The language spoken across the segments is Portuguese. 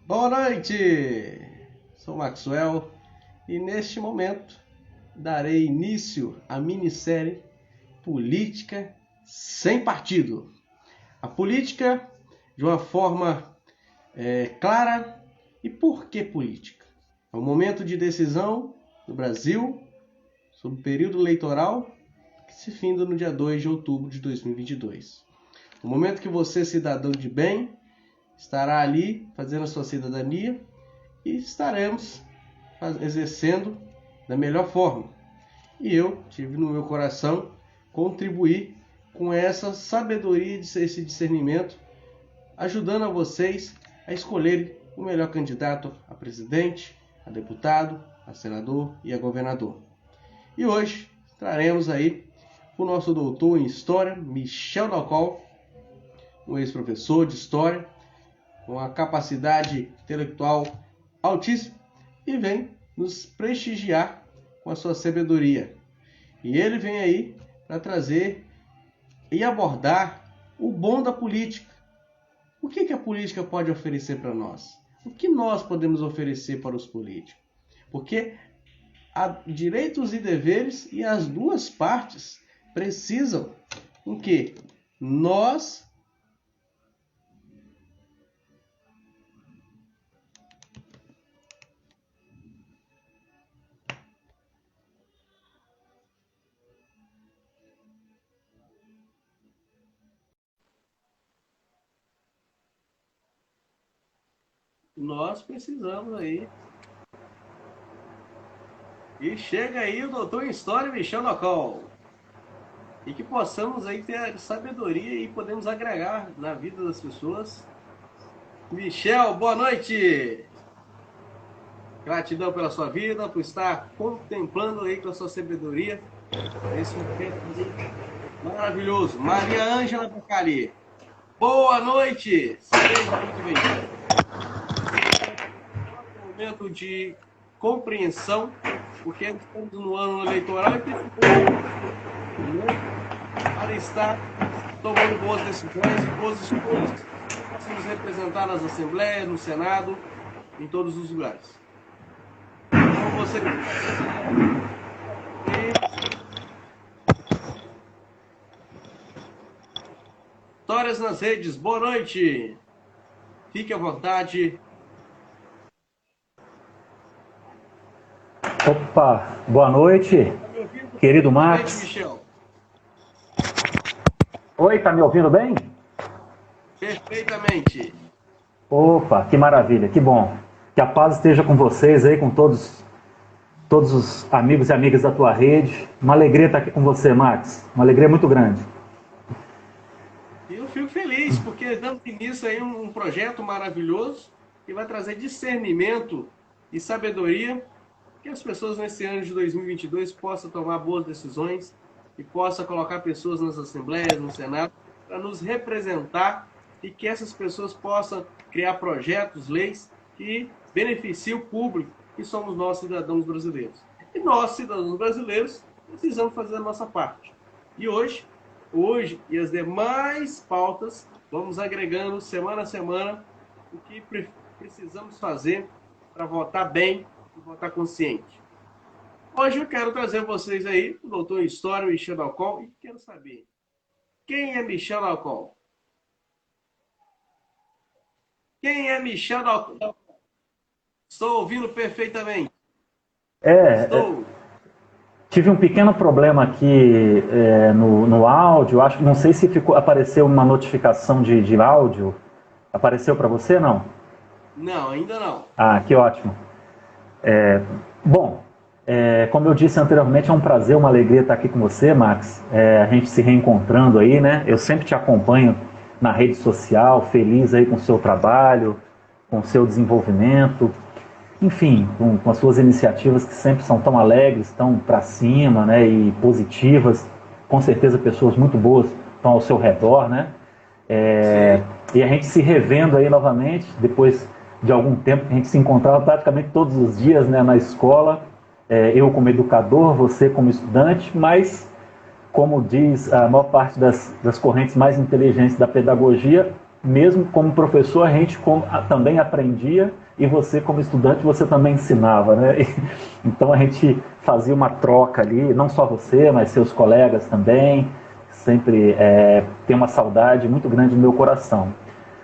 Boa noite! Sou Maxwell e neste momento darei início à minissérie Política Sem Partido. A política de uma forma clara. E por que política? É um momento de decisão no Brasil sobre o período eleitoral que se finda no dia 2 de outubro de 2022. O momento que você, cidadão de bem, estará ali fazendo a sua cidadania e estaremos exercendo da melhor forma. E eu tive no meu coração contribuir com essa sabedoria, esse discernimento, ajudando a vocês a escolherem o melhor candidato a presidente, a deputado, a senador e a governador. E hoje traremos aí o nosso doutor em História, Michel Dalcol, um ex-professor de História, com a capacidade intelectual altíssima, e vem nos prestigiar com a sua sabedoria. E ele vem aí para trazer e abordar o bom da política. O que a política pode oferecer para nós? O que nós podemos oferecer para os políticos? Porque há direitos e deveres e as duas partes precisam com que nós precisamos aí. E chega aí o doutor em História, Michel Dalcol. E que possamos aí ter sabedoria e podemos agregar na vida das pessoas. Michel, boa noite! Gratidão pela sua vida, por estar contemplando aí com a sua sabedoria esse momento maravilhoso. Maria Ângela Bacari, boa noite! Seja muito bem-vindo. Um momento de compreensão, porque estamos no ano eleitoral e precisamos para estar tomando boas decisões e boas escolhas. Possamos representar nas assembleias, no Senado, em todos os lugares. Então você... Histórias nas redes, boa noite! Fique à vontade. Opa, boa noite, querido Max. Michel. Oi, tá me ouvindo bem? Perfeitamente. Opa, que maravilha, que bom. Que a paz esteja com vocês aí, com todos os amigos e amigas da tua rede. Uma alegria estar aqui com você, Max. Uma alegria muito grande. Eu fico feliz, porque damos início aí um projeto maravilhoso que vai trazer discernimento e sabedoria, que as pessoas nesse ano de 2022 possam tomar boas decisões e possam colocar pessoas nas assembleias, no Senado, para nos representar e que essas pessoas possam criar projetos, leis que beneficiem o público, que somos nós, cidadãos brasileiros. E nós, cidadãos brasileiros, precisamos fazer a nossa parte. E hoje e as demais pautas, vamos agregando semana a semana o que precisamos fazer para votar bem e votar consciente. Hoje eu quero trazer a vocês aí o doutor em História, Michel Dalcol, e quero saber quem é Michel Dalcol? Quem é Michel Dalcol? Estou ouvindo perfeitamente. Tive um pequeno problema aqui no áudio. Não sei se apareceu uma notificação de áudio. Apareceu para você, não? Não, ainda não. Ah, que ótimo. Como eu disse anteriormente, é um prazer, uma alegria estar aqui com você, Max. A gente se reencontrando aí, né? Eu sempre te acompanho na rede social, feliz aí com o seu trabalho, com o seu desenvolvimento, enfim, com as suas iniciativas que sempre são tão alegres, tão para cima, né? E positivas. Com certeza pessoas muito boas estão ao seu redor, né? E a gente se revendo aí novamente, depois de algum tempo que a gente se encontrava praticamente todos os dias, né, na escola, eu como educador, você como estudante, mas como diz a maior parte das correntes mais inteligentes da pedagogia, mesmo como professor, a gente também aprendia e você, como estudante, você também ensinava, né? Então a gente fazia uma troca ali, não só você, mas seus colegas também. Sempre tem uma saudade muito grande no meu coração.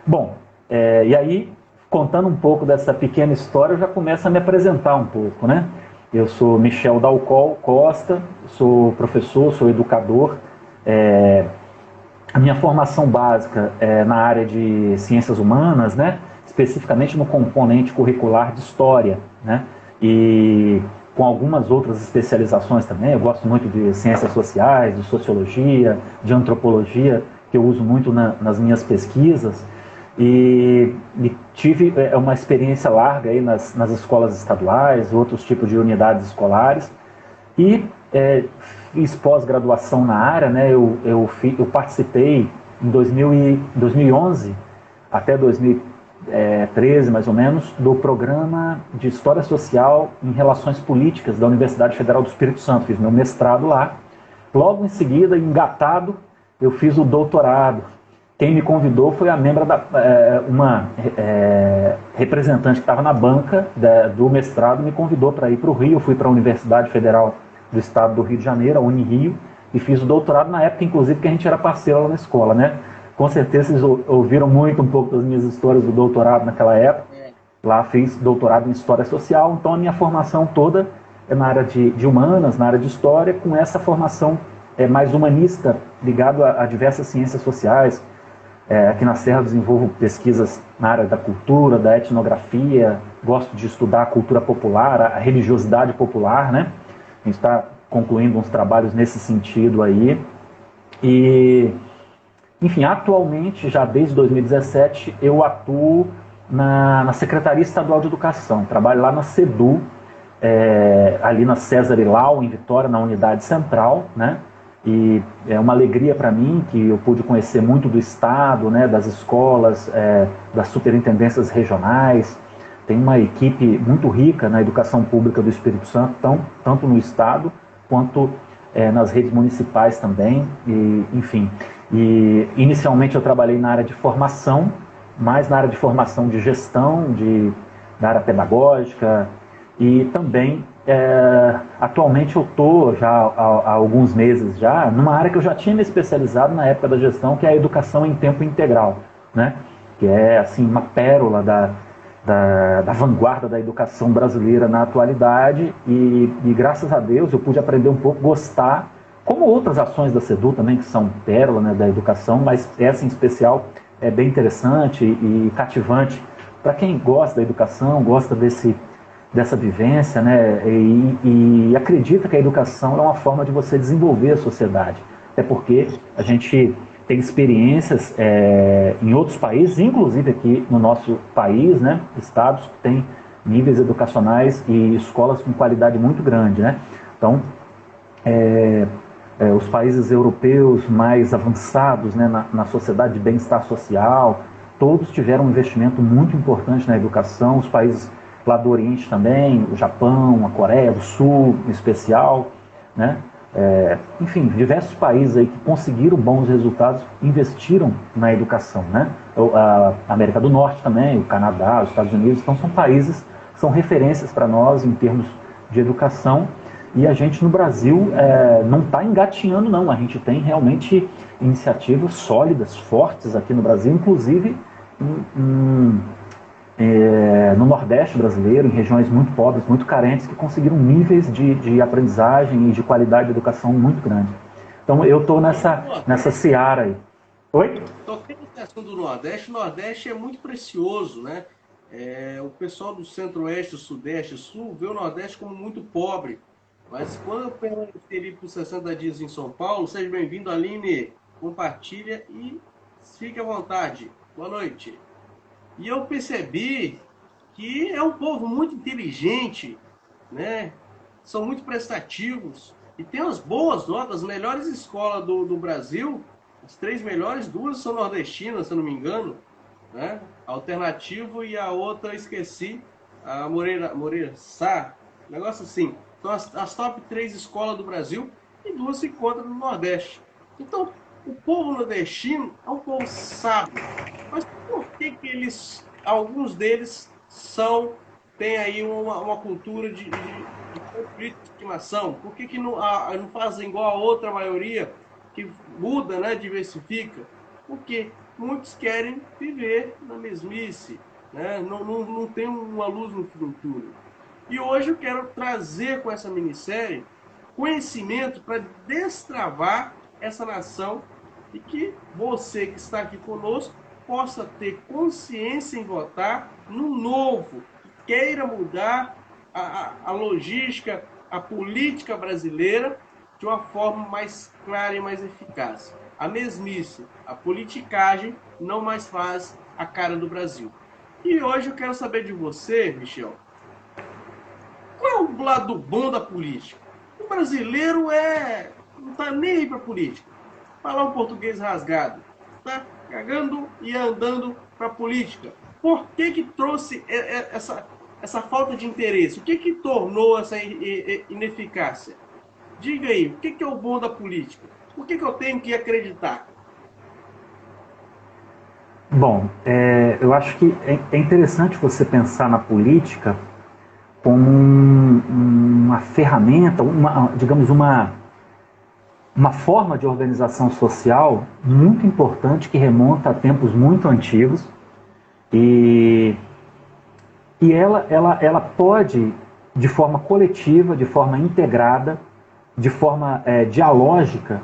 Bom, e aí, contando um pouco dessa pequena história, eu já começo a me apresentar um pouco, né? Eu sou Michel Dalcol Costa, sou professor, sou educador. A minha formação básica é na área de ciências humanas, né? Especificamente no componente curricular de história, né? E com algumas outras especializações também. Eu gosto muito de ciências sociais, de sociologia, de antropologia, que eu uso muito nas minhas pesquisas. E tive uma experiência larga aí nas escolas estaduais, outros tipos de unidades escolares. E fiz pós-graduação na área, né? Eu participei em 2011 até 2013, mais ou menos, do programa de História Social em Relações Políticas da Universidade Federal do Espírito Santo. Fiz meu mestrado lá. Logo em seguida, engatado, eu fiz o doutorado. Quem me convidou foi uma representante que estava na banca do mestrado, me convidou para ir para o Rio. Eu fui para a Universidade Federal do Estado do Rio de Janeiro, a Unirio, e fiz o doutorado na época, inclusive, que a gente era parceiro lá na escola, né? Com certeza vocês ouviram muito um pouco das minhas histórias do doutorado naquela época. Lá fiz doutorado em História Social, então a minha formação toda é na área de humanas, na área de História, com essa formação mais humanista, ligado a diversas ciências sociais. Aqui na Serra eu desenvolvo pesquisas na área da cultura, da etnografia, gosto de estudar a cultura popular, a religiosidade popular, né? A gente está concluindo uns trabalhos nesse sentido aí. E, enfim, atualmente, já desde 2017, eu atuo na Secretaria Estadual de Educação. Trabalho lá na SEDU, ali na César Ilau, em Vitória, na unidade central, né? E é uma alegria para mim que eu pude conhecer muito do Estado, né, das escolas, das superintendências regionais. Tem uma equipe muito rica na educação pública do Espírito Santo, tanto no Estado quanto nas redes municipais também. E, enfim, inicialmente eu trabalhei na área de formação, mais na área de formação de gestão, da área pedagógica, e também atualmente eu estou já há alguns meses já numa área que eu já tinha me especializado na época da gestão, que é a educação em tempo integral, né? Que é assim uma pérola da vanguarda da educação brasileira na atualidade, e graças a Deus eu pude aprender um pouco, gostar, como outras ações da SEDU também, que são pérola, né, da educação, mas essa em especial é bem interessante e cativante para quem gosta da educação, gosta dessa vivência, né, e acredita que a educação é uma forma de você desenvolver a sociedade. Até porque a gente tem experiências em outros países, inclusive aqui no nosso país, né, estados que têm níveis educacionais e escolas com qualidade muito grande, né? Então, os países europeus mais avançados, né, na sociedade de bem-estar social, todos tiveram um investimento muito importante na educação. Os países lá do Oriente também, o Japão, a Coreia do Sul em especial, né? Enfim, diversos países aí que conseguiram bons resultados investiram na educação, né? A América do Norte também, o Canadá, os Estados Unidos, então são países que são referências para nós em termos de educação, e a gente no Brasil não está engatinhando não, a gente tem realmente iniciativas sólidas, fortes aqui no Brasil, inclusive no Nordeste brasileiro, em regiões muito pobres, muito carentes, que conseguiram níveis de aprendizagem e de qualidade de educação muito grande. Então eu estou nessa seara aí. Oi? Toquei nesse assunto do Nordeste. O Nordeste é muito precioso, né? O pessoal do Centro-Oeste, Sudeste e Sul vê o Nordeste como muito pobre. Mas quando eu permaneci por 60 dias em São Paulo, seja bem-vindo, Aline, compartilha e fique à vontade. Boa noite. E eu percebi que é um povo muito inteligente, né? São muito prestativos e tem as boas notas, as melhores escolas do Brasil. As 3 melhores, 2 são nordestinas, se eu não me engano, né? A Alternativo e a outra, esqueci, a Moreira Sá, negócio assim. Então as top 3 escolas do Brasil e 2 se encontram no Nordeste. Então, o povo nordestino é um povo sábio, mas que eles, alguns deles têm aí uma cultura de conflito de estimação? Por que não fazem igual a outra maioria que muda, né, diversifica? Porque muitos querem viver na mesmice, né? Não tem uma luz no fim do túnel. E hoje eu quero trazer com essa minissérie conhecimento para destravar essa nação e que você que está aqui conosco possa ter consciência em votar no novo, que queira mudar a logística, a política brasileira de uma forma mais clara e mais eficaz. A mesmice, a politicagem não mais faz a cara do Brasil. E hoje eu quero saber de você, Michel, qual é o lado bom da política? O brasileiro não está nem aí para política. Falar um português rasgado. Está cagando e andando para a política. Por que trouxe essa falta de interesse? O que tornou essa ineficácia? Diga aí, o que é o bom da política? Por que eu tenho que acreditar? Bom, eu acho que é interessante você pensar na política como uma ferramenta, digamos, uma forma de organização social muito importante que remonta a tempos muito antigos e ela pode, de forma coletiva, de forma integrada, de forma dialógica,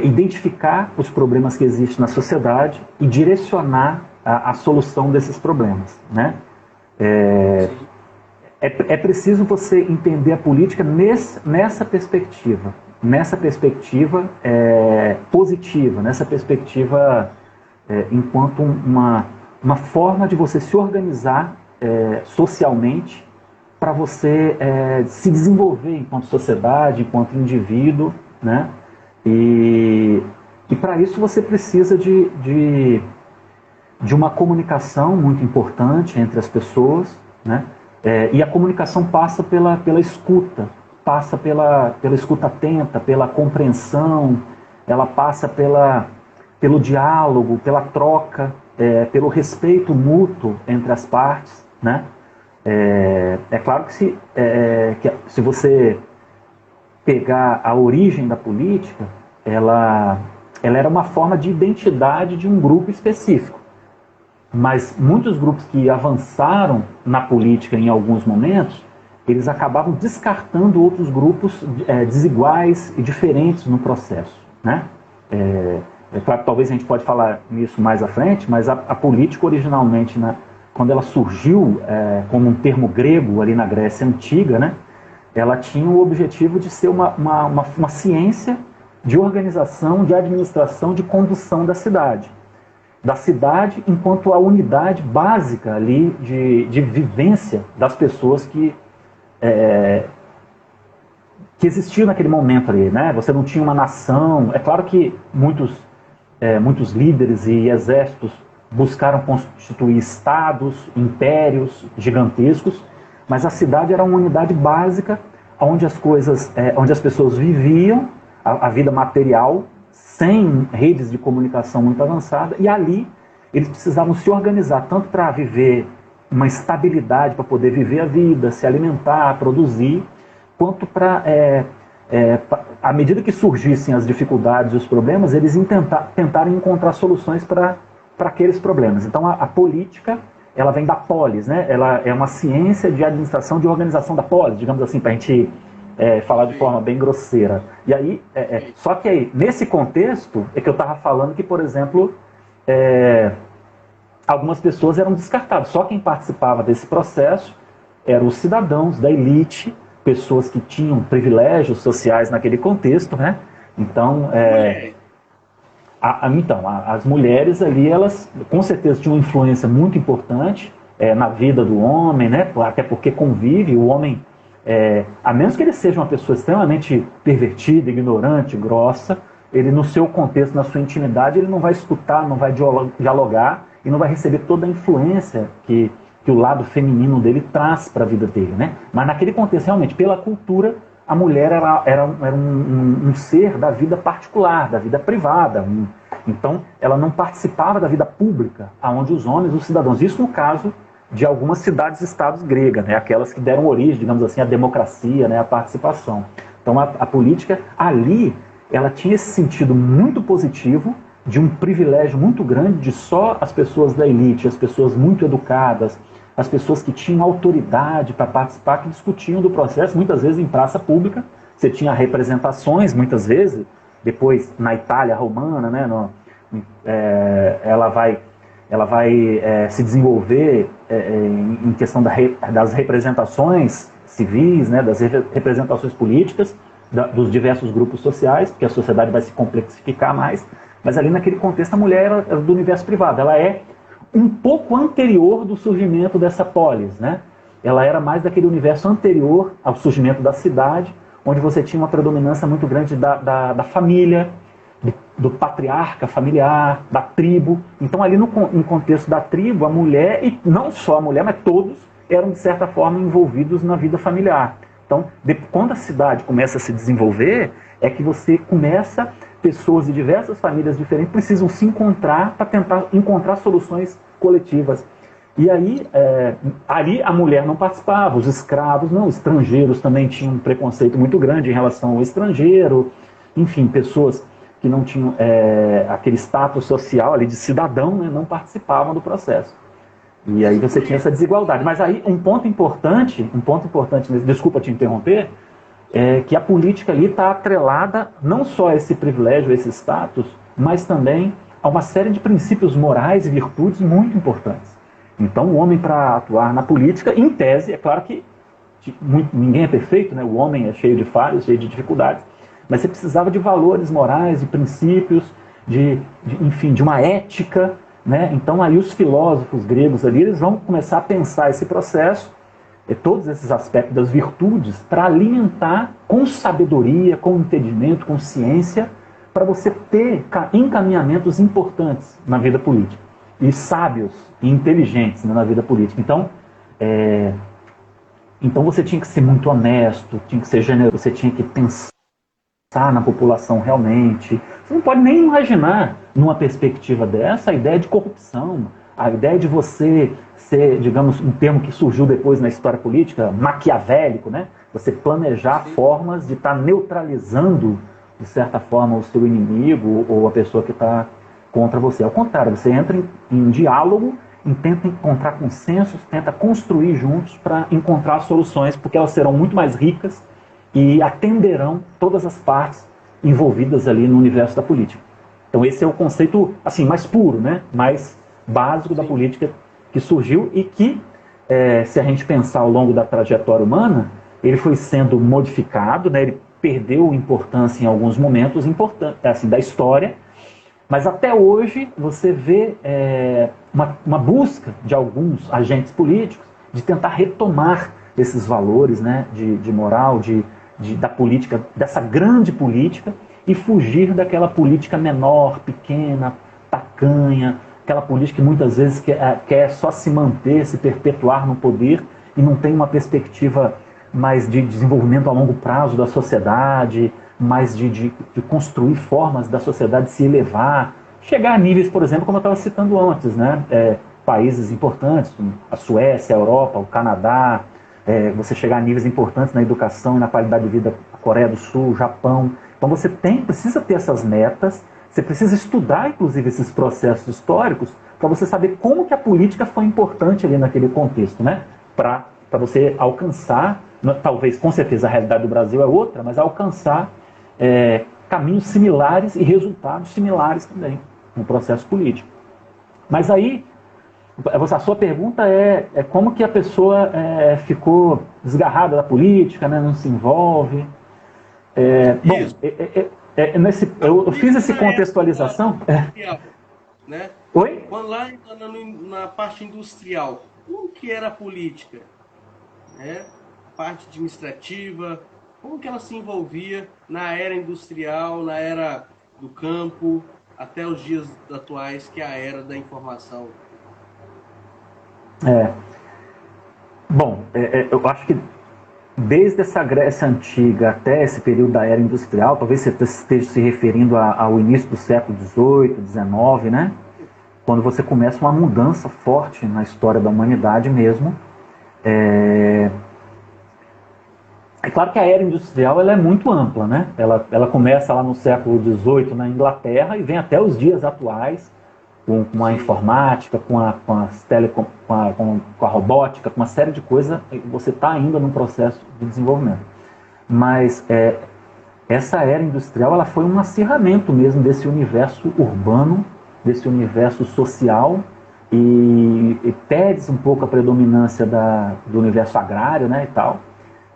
identificar os problemas que existem na sociedade e direcionar a solução desses problemas, né? É preciso você entender a política nessa perspectiva positiva, nessa perspectiva enquanto uma forma de você se organizar socialmente para você se desenvolver enquanto sociedade, enquanto indivíduo, né? E para isso você precisa de uma comunicação muito importante entre as pessoas, né? E a comunicação passa pela escuta, passa pela escuta atenta, pela compreensão, ela passa pelo diálogo, pela troca, pelo respeito mútuo entre as partes, né? É claro que se você pegar a origem da política, ela era uma forma de identidade de um grupo específico. Mas muitos grupos que avançaram na política em alguns momentos, eles acabavam descartando outros grupos desiguais e diferentes no processo, né? Claro que talvez a gente pode falar nisso mais à frente, mas a política originalmente, né, quando ela surgiu como um termo grego ali na Grécia Antiga, né, ela tinha o objetivo de ser uma ciência de organização, de administração, de condução da cidade enquanto a unidade básica ali de vivência das pessoas que existiam naquele momento ali, né? Você não tinha uma nação. É claro que muitos líderes e exércitos buscaram constituir estados, impérios gigantescos, mas a cidade era uma unidade básica onde onde as pessoas viviam a vida material sem redes de comunicação muito avançada, e ali eles precisavam se organizar tanto para viver uma estabilidade, para poder viver a vida, se alimentar, produzir, quanto para, à medida que surgissem as dificuldades e os problemas, eles tentarem encontrar soluções para aqueles problemas. Então a política, ela vem da polis, né? Ela é uma ciência de administração, de organização da polis, digamos assim, para a gente falar de forma bem grosseira. E aí, só que aí, nesse contexto, é que eu estava falando que, por exemplo, algumas pessoas eram descartadas. Só quem participava desse processo eram os cidadãos da elite, pessoas que tinham privilégios sociais naquele contexto, né? Então, as mulheres ali, elas com certeza tinham uma influência muito importante na vida do homem, né? Até porque convive, o homem, a menos que ele seja uma pessoa extremamente pervertida, ignorante, grossa, ele no seu contexto, na sua intimidade, ele não vai escutar, não vai dialogar e não vai receber toda a influência que o lado feminino dele traz para a vida dele, né? Mas naquele contexto, realmente, pela cultura, a mulher era um ser da vida particular, da vida privada. Então, ela não participava da vida pública, aonde os homens, os cidadãos. Isso no caso de algumas cidades-estados gregas, né, aquelas que deram origem, digamos assim, à democracia, né, à participação. Então, a política ali, ela tinha esse sentido muito positivo, de um privilégio muito grande de só as pessoas da elite, as pessoas muito educadas, as pessoas que tinham autoridade para participar, que discutiam do processo, muitas vezes em praça pública. Você tinha representações, muitas vezes, depois na Itália romana, né, ela vai se desenvolver em questão das representações civis, né, das representações políticas, dos diversos grupos sociais, porque a sociedade vai se complexificar mais, mas ali naquele contexto a mulher era do universo privado, ela é um pouco anterior do surgimento dessa polis, né? Ela era mais daquele universo anterior ao surgimento da cidade, onde você tinha uma predominância muito grande da família, do patriarca familiar, da tribo. Então ali no contexto da tribo, a mulher, e não só a mulher, mas todos, eram de certa forma envolvidos na vida familiar. Então, quando a cidade começa a se desenvolver, é que você começa, pessoas de diversas famílias diferentes precisam se encontrar para tentar encontrar soluções coletivas. E aí, ali a mulher não participava, os escravos não, estrangeiros também tinham um preconceito muito grande em relação ao estrangeiro, enfim, pessoas que não tinham aquele status social ali de cidadão, né, não participavam do processo. E aí você tinha essa desigualdade. Mas aí um ponto importante, desculpa te interromper, é que a política ali está atrelada não só a esse privilégio, a esse status, mas também a uma série de princípios morais e virtudes muito importantes. Então o homem, para atuar na política, em tese, é claro que ninguém é perfeito, né? O homem é cheio de falhas, cheio de dificuldades, mas você precisava de valores morais, de princípios, enfim, de uma ética, né? Então aí os filósofos gregos ali, eles vão começar a pensar esse processo, todos esses aspectos das virtudes, para alimentar com sabedoria, com entendimento, com ciência, para você ter encaminhamentos importantes na vida política, e sábios e inteligentes, né, na vida política. Então você tinha que ser muito honesto, tinha que ser generoso, você tinha que pensar na população realmente. Você não pode nem imaginar, numa perspectiva dessa, a ideia de corrupção, a ideia de você ser, digamos, um termo que surgiu depois na história política, maquiavélico, né? Você planejar formas de estar neutralizando, de certa forma, o seu inimigo ou a pessoa que está contra você. Ao contrário, você entra em diálogo e tenta encontrar consensos, tenta construir juntos para encontrar soluções, porque elas serão muito mais ricas e atenderão todas as partes envolvidas ali no universo da política. Então esse é o conceito assim, mais puro, né? Mais básico da política que surgiu e que, se a gente pensar ao longo da trajetória humana, ele foi sendo modificado, né? Ele perdeu importância em alguns momentos assim, da história, mas até hoje você vê uma busca de alguns agentes políticos de tentar retomar esses valores, né? de moral, da política, dessa grande política, e fugir daquela política menor, pequena, tacanha, aquela política que muitas vezes quer só se manter, se perpetuar no poder e não tem uma perspectiva mais de desenvolvimento a longo prazo da sociedade, mais de construir formas da sociedade se elevar, chegar a níveis, por exemplo, como eu estava citando antes, né? Países importantes, como a Suécia, a Europa, o Canadá, você chegar a níveis importantes na educação e na qualidade de vida, a Coreia do Sul, o Japão. Então você precisa ter essas metas, você precisa estudar, inclusive, esses processos históricos para você saber como que a política foi importante ali naquele contexto, né? Para você alcançar, talvez, com certeza, a realidade do Brasil é outra, mas alcançar caminhos similares e resultados similares também no processo político. Mas aí, a sua pergunta é como que a pessoa ficou desgarrada da política, né? Não se envolve. Eu fiz essa contextualização. Né? Oi? Quando lá na parte industrial, como que era a política? A parte administrativa, como que ela se envolvia na era industrial, na era do campo, até os dias atuais, que é a era da informação? Bom, eu acho que desde essa Grécia Antiga até esse período da Era Industrial, talvez você esteja se referindo ao início do século XVIII, XIX, né? Quando você começa uma mudança forte na história da humanidade mesmo. É claro que a Era Industrial ela é muito ampla, né? Ela começa lá no século XVIII na Inglaterra e vem até os dias atuais, com a informática, com a robótica, com uma série de coisas. Você está ainda num processo de desenvolvimento. Mas essa Era Industrial ela foi um acirramento mesmo desse universo urbano, desse universo social, e perde um pouco a predominância do universo agrário, né, e tal.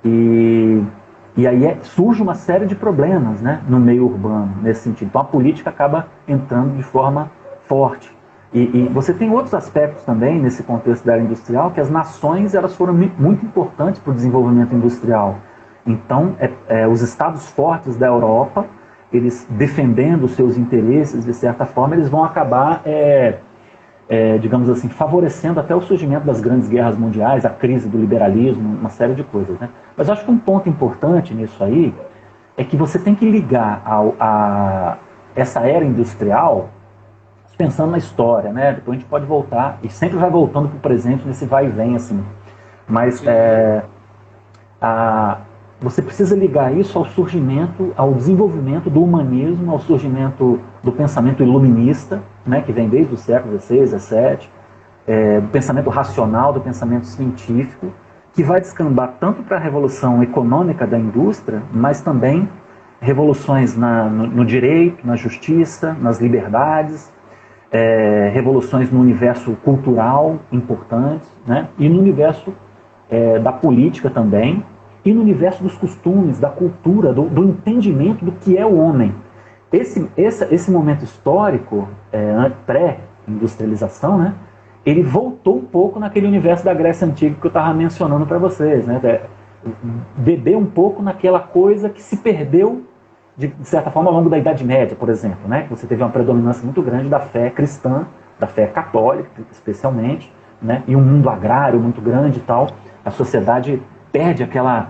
E aí surge uma série de problemas, né, no meio urbano, nesse sentido. Então a política acaba entrando de forma forte. E você tem outros aspectos também nesse contexto da era industrial, que as nações elas foram muito importantes para o desenvolvimento industrial. Então os estados fortes da Europa, eles defendendo os seus interesses, de certa forma, eles vão acabar digamos assim, favorecendo até o surgimento das grandes guerras mundiais, a crise do liberalismo, uma série de coisas, né? Mas eu acho que um ponto importante nisso aí é que você tem que ligar a essa era industrial pensando na história, né? Depois a gente pode voltar, e sempre vai voltando para o presente nesse vai e vem, assim. Mas você precisa ligar isso ao surgimento, ao desenvolvimento do humanismo, ao surgimento do pensamento iluminista, né, que vem desde o século XVI, XVII, do pensamento racional, do pensamento científico, que vai descambar tanto para a revolução econômica da indústria, mas também revoluções no direito, na justiça, nas liberdades, revoluções no universo cultural importantes, né, e no universo da política também, e no universo dos costumes, da cultura, do entendimento do que é o homem. Esse momento histórico, pré-industrialização, né, ele voltou um pouco naquele universo da Grécia Antiga que eu estava mencionando para vocês, né, bebeu um pouco naquela coisa que se perdeu, de certa forma, ao longo da Idade Média, por exemplo, né, que você teve uma predominância muito grande da fé cristã, da fé católica, especialmente, né, e um mundo agrário muito grande e tal. A sociedade perde aquela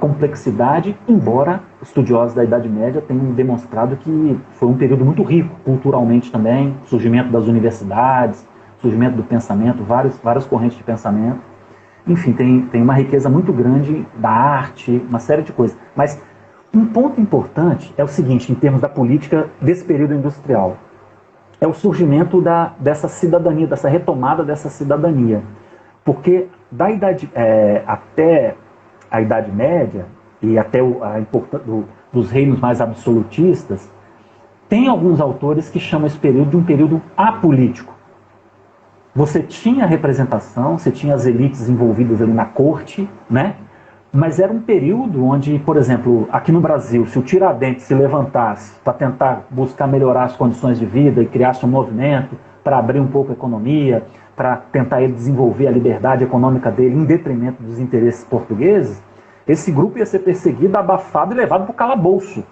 complexidade, embora estudiosos da Idade Média tenham demonstrado que foi um período muito rico, culturalmente também, surgimento das universidades, surgimento do pensamento, várias correntes de pensamento. Enfim, tem uma riqueza muito grande da arte, uma série de coisas. Mas um ponto importante é o seguinte, em termos da política desse período industrial, é o surgimento dessa cidadania, dessa retomada dessa cidadania. Porque até a Idade Média e até a importância dos reinos mais absolutistas, tem alguns autores que chamam esse período de um período apolítico. Você tinha representação, você tinha as elites envolvidas ali na corte, né? Mas era um período onde, por exemplo, aqui no Brasil, se o Tiradentes se levantasse para tentar buscar melhorar as condições de vida e criasse um movimento para abrir um pouco a economia, para tentar ele desenvolver a liberdade econômica dele em detrimento dos interesses portugueses, esse grupo ia ser perseguido, abafado e levado para o calabouço.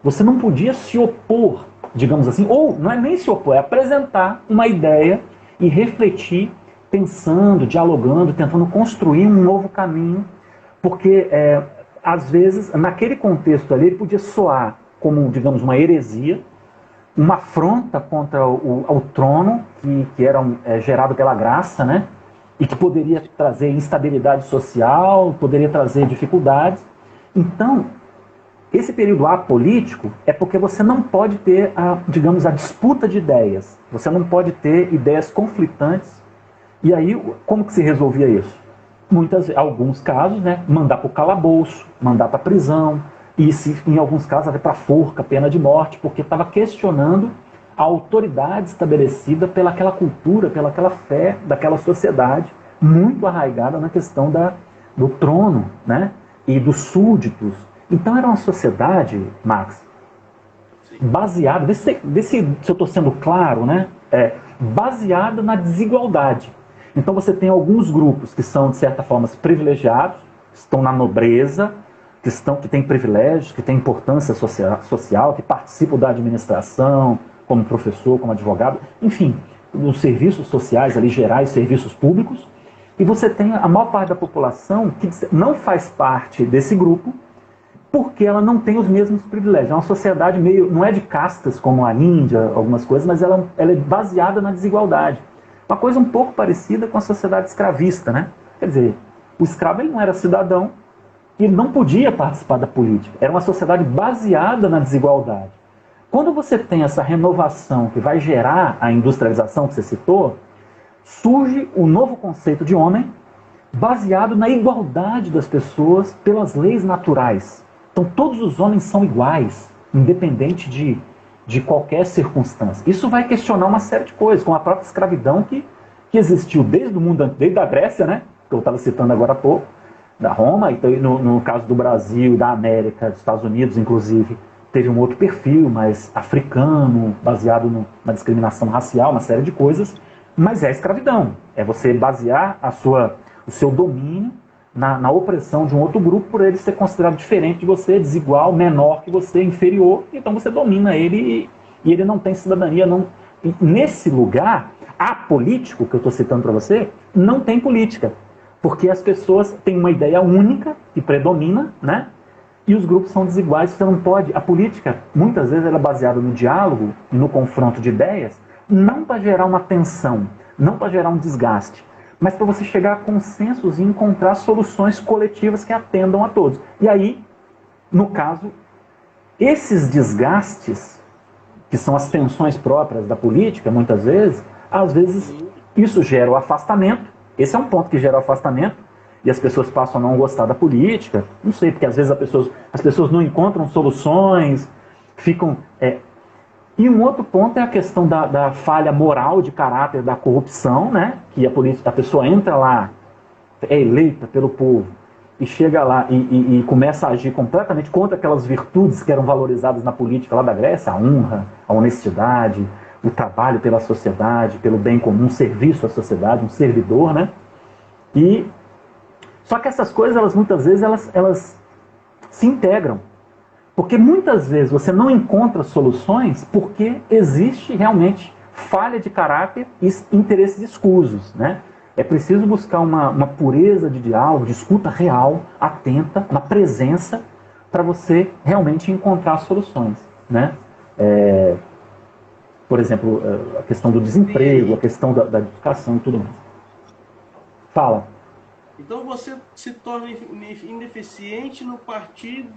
Você não podia se opor, digamos assim, ou não é nem se opor, é apresentar uma ideia e refletir, pensando, dialogando, tentando construir um novo caminho, porque às vezes, naquele contexto ali, ele podia soar como, digamos, uma heresia, uma afronta contra o trono, que era gerado pela graça, né? E que poderia trazer instabilidade social, poderia trazer dificuldades. Então, esse período apolítico é porque você não pode ter, digamos, a disputa de ideias. Você não pode ter ideias conflitantes. E aí, como que se resolvia isso? Alguns casos, né, mandar para o calabouço, mandar para a prisão, e em alguns casos até para a forca, pena de morte, porque estava questionando a autoridade estabelecida pelaquela cultura, pelaquela fé daquela sociedade, muito arraigada na questão do trono, né, e dos súditos. Então era uma sociedade, Max, baseada, vê se eu estou sendo claro, né, baseada na desigualdade. Então você tem alguns grupos que são, de certa forma, privilegiados, que estão na nobreza, que têm privilégios, que têm importância social, que participam da administração, como professor, como advogado, enfim, os serviços sociais ali gerais, serviços públicos. E você tem a maior parte da população que não faz parte desse grupo porque ela não tem os mesmos privilégios. É uma sociedade meio, não é de castas como a Índia, algumas coisas, mas ela é baseada na desigualdade. Uma coisa um pouco parecida com a sociedade escravista, né? Quer dizer, o escravo ele não era cidadão e ele não podia participar da política. Era uma sociedade baseada na desigualdade. Quando você tem essa renovação que vai gerar a industrialização que você citou, surge o novo conceito de homem baseado na igualdade das pessoas pelas leis naturais. Então todos os homens são iguais, independente de qualquer circunstância. Isso vai questionar uma série de coisas, como a própria escravidão que existiu desde o mundo, desde a Grécia, né, que eu estava citando agora há pouco, da Roma, e no caso do Brasil, da América, dos Estados Unidos, inclusive, teve um outro perfil, mais africano, baseado na discriminação racial, uma série de coisas, mas é a escravidão. É você basear o seu domínio na opressão de um outro grupo por ele ser considerado diferente de você, desigual, menor que você, inferior, então você domina ele e ele não tem cidadania. Não. E nesse lugar, apolítico, que eu estou citando para você, não tem política. Porque as pessoas têm uma ideia única que predomina, né? E os grupos são desiguais, você não pode... A política, muitas vezes, ela é baseada no diálogo, no confronto de ideias, não para gerar uma tensão, não para gerar um desgaste, mas para você chegar a consensos e encontrar soluções coletivas que atendam a todos. E aí, no caso, esses desgastes, que são as tensões próprias da política, muitas vezes, às vezes isso gera o afastamento. Esse é um ponto que gera o afastamento, e as pessoas passam a não gostar da política. Não sei, porque às vezes as pessoas não encontram soluções, ficam... E um outro ponto é a questão da falha moral de caráter, da corrupção, né? Que a pessoa entra lá, é eleita pelo povo, e chega lá e começa a agir completamente contra aquelas virtudes que eram valorizadas na política lá da Grécia, a honra, a honestidade, o trabalho pela sociedade, pelo bem comum, um serviço à sociedade, um servidor, né? Só que essas coisas, muitas vezes, elas se integram. Porque muitas vezes você não encontra soluções porque existe realmente falha de caráter e interesses escusos, né? É preciso buscar uma pureza de diálogo, de escuta real, atenta, uma presença, para você realmente encontrar soluções, né? Por exemplo, a questão do desemprego, a questão da educação e tudo mais. Fala. Então você se torna ineficiente no partir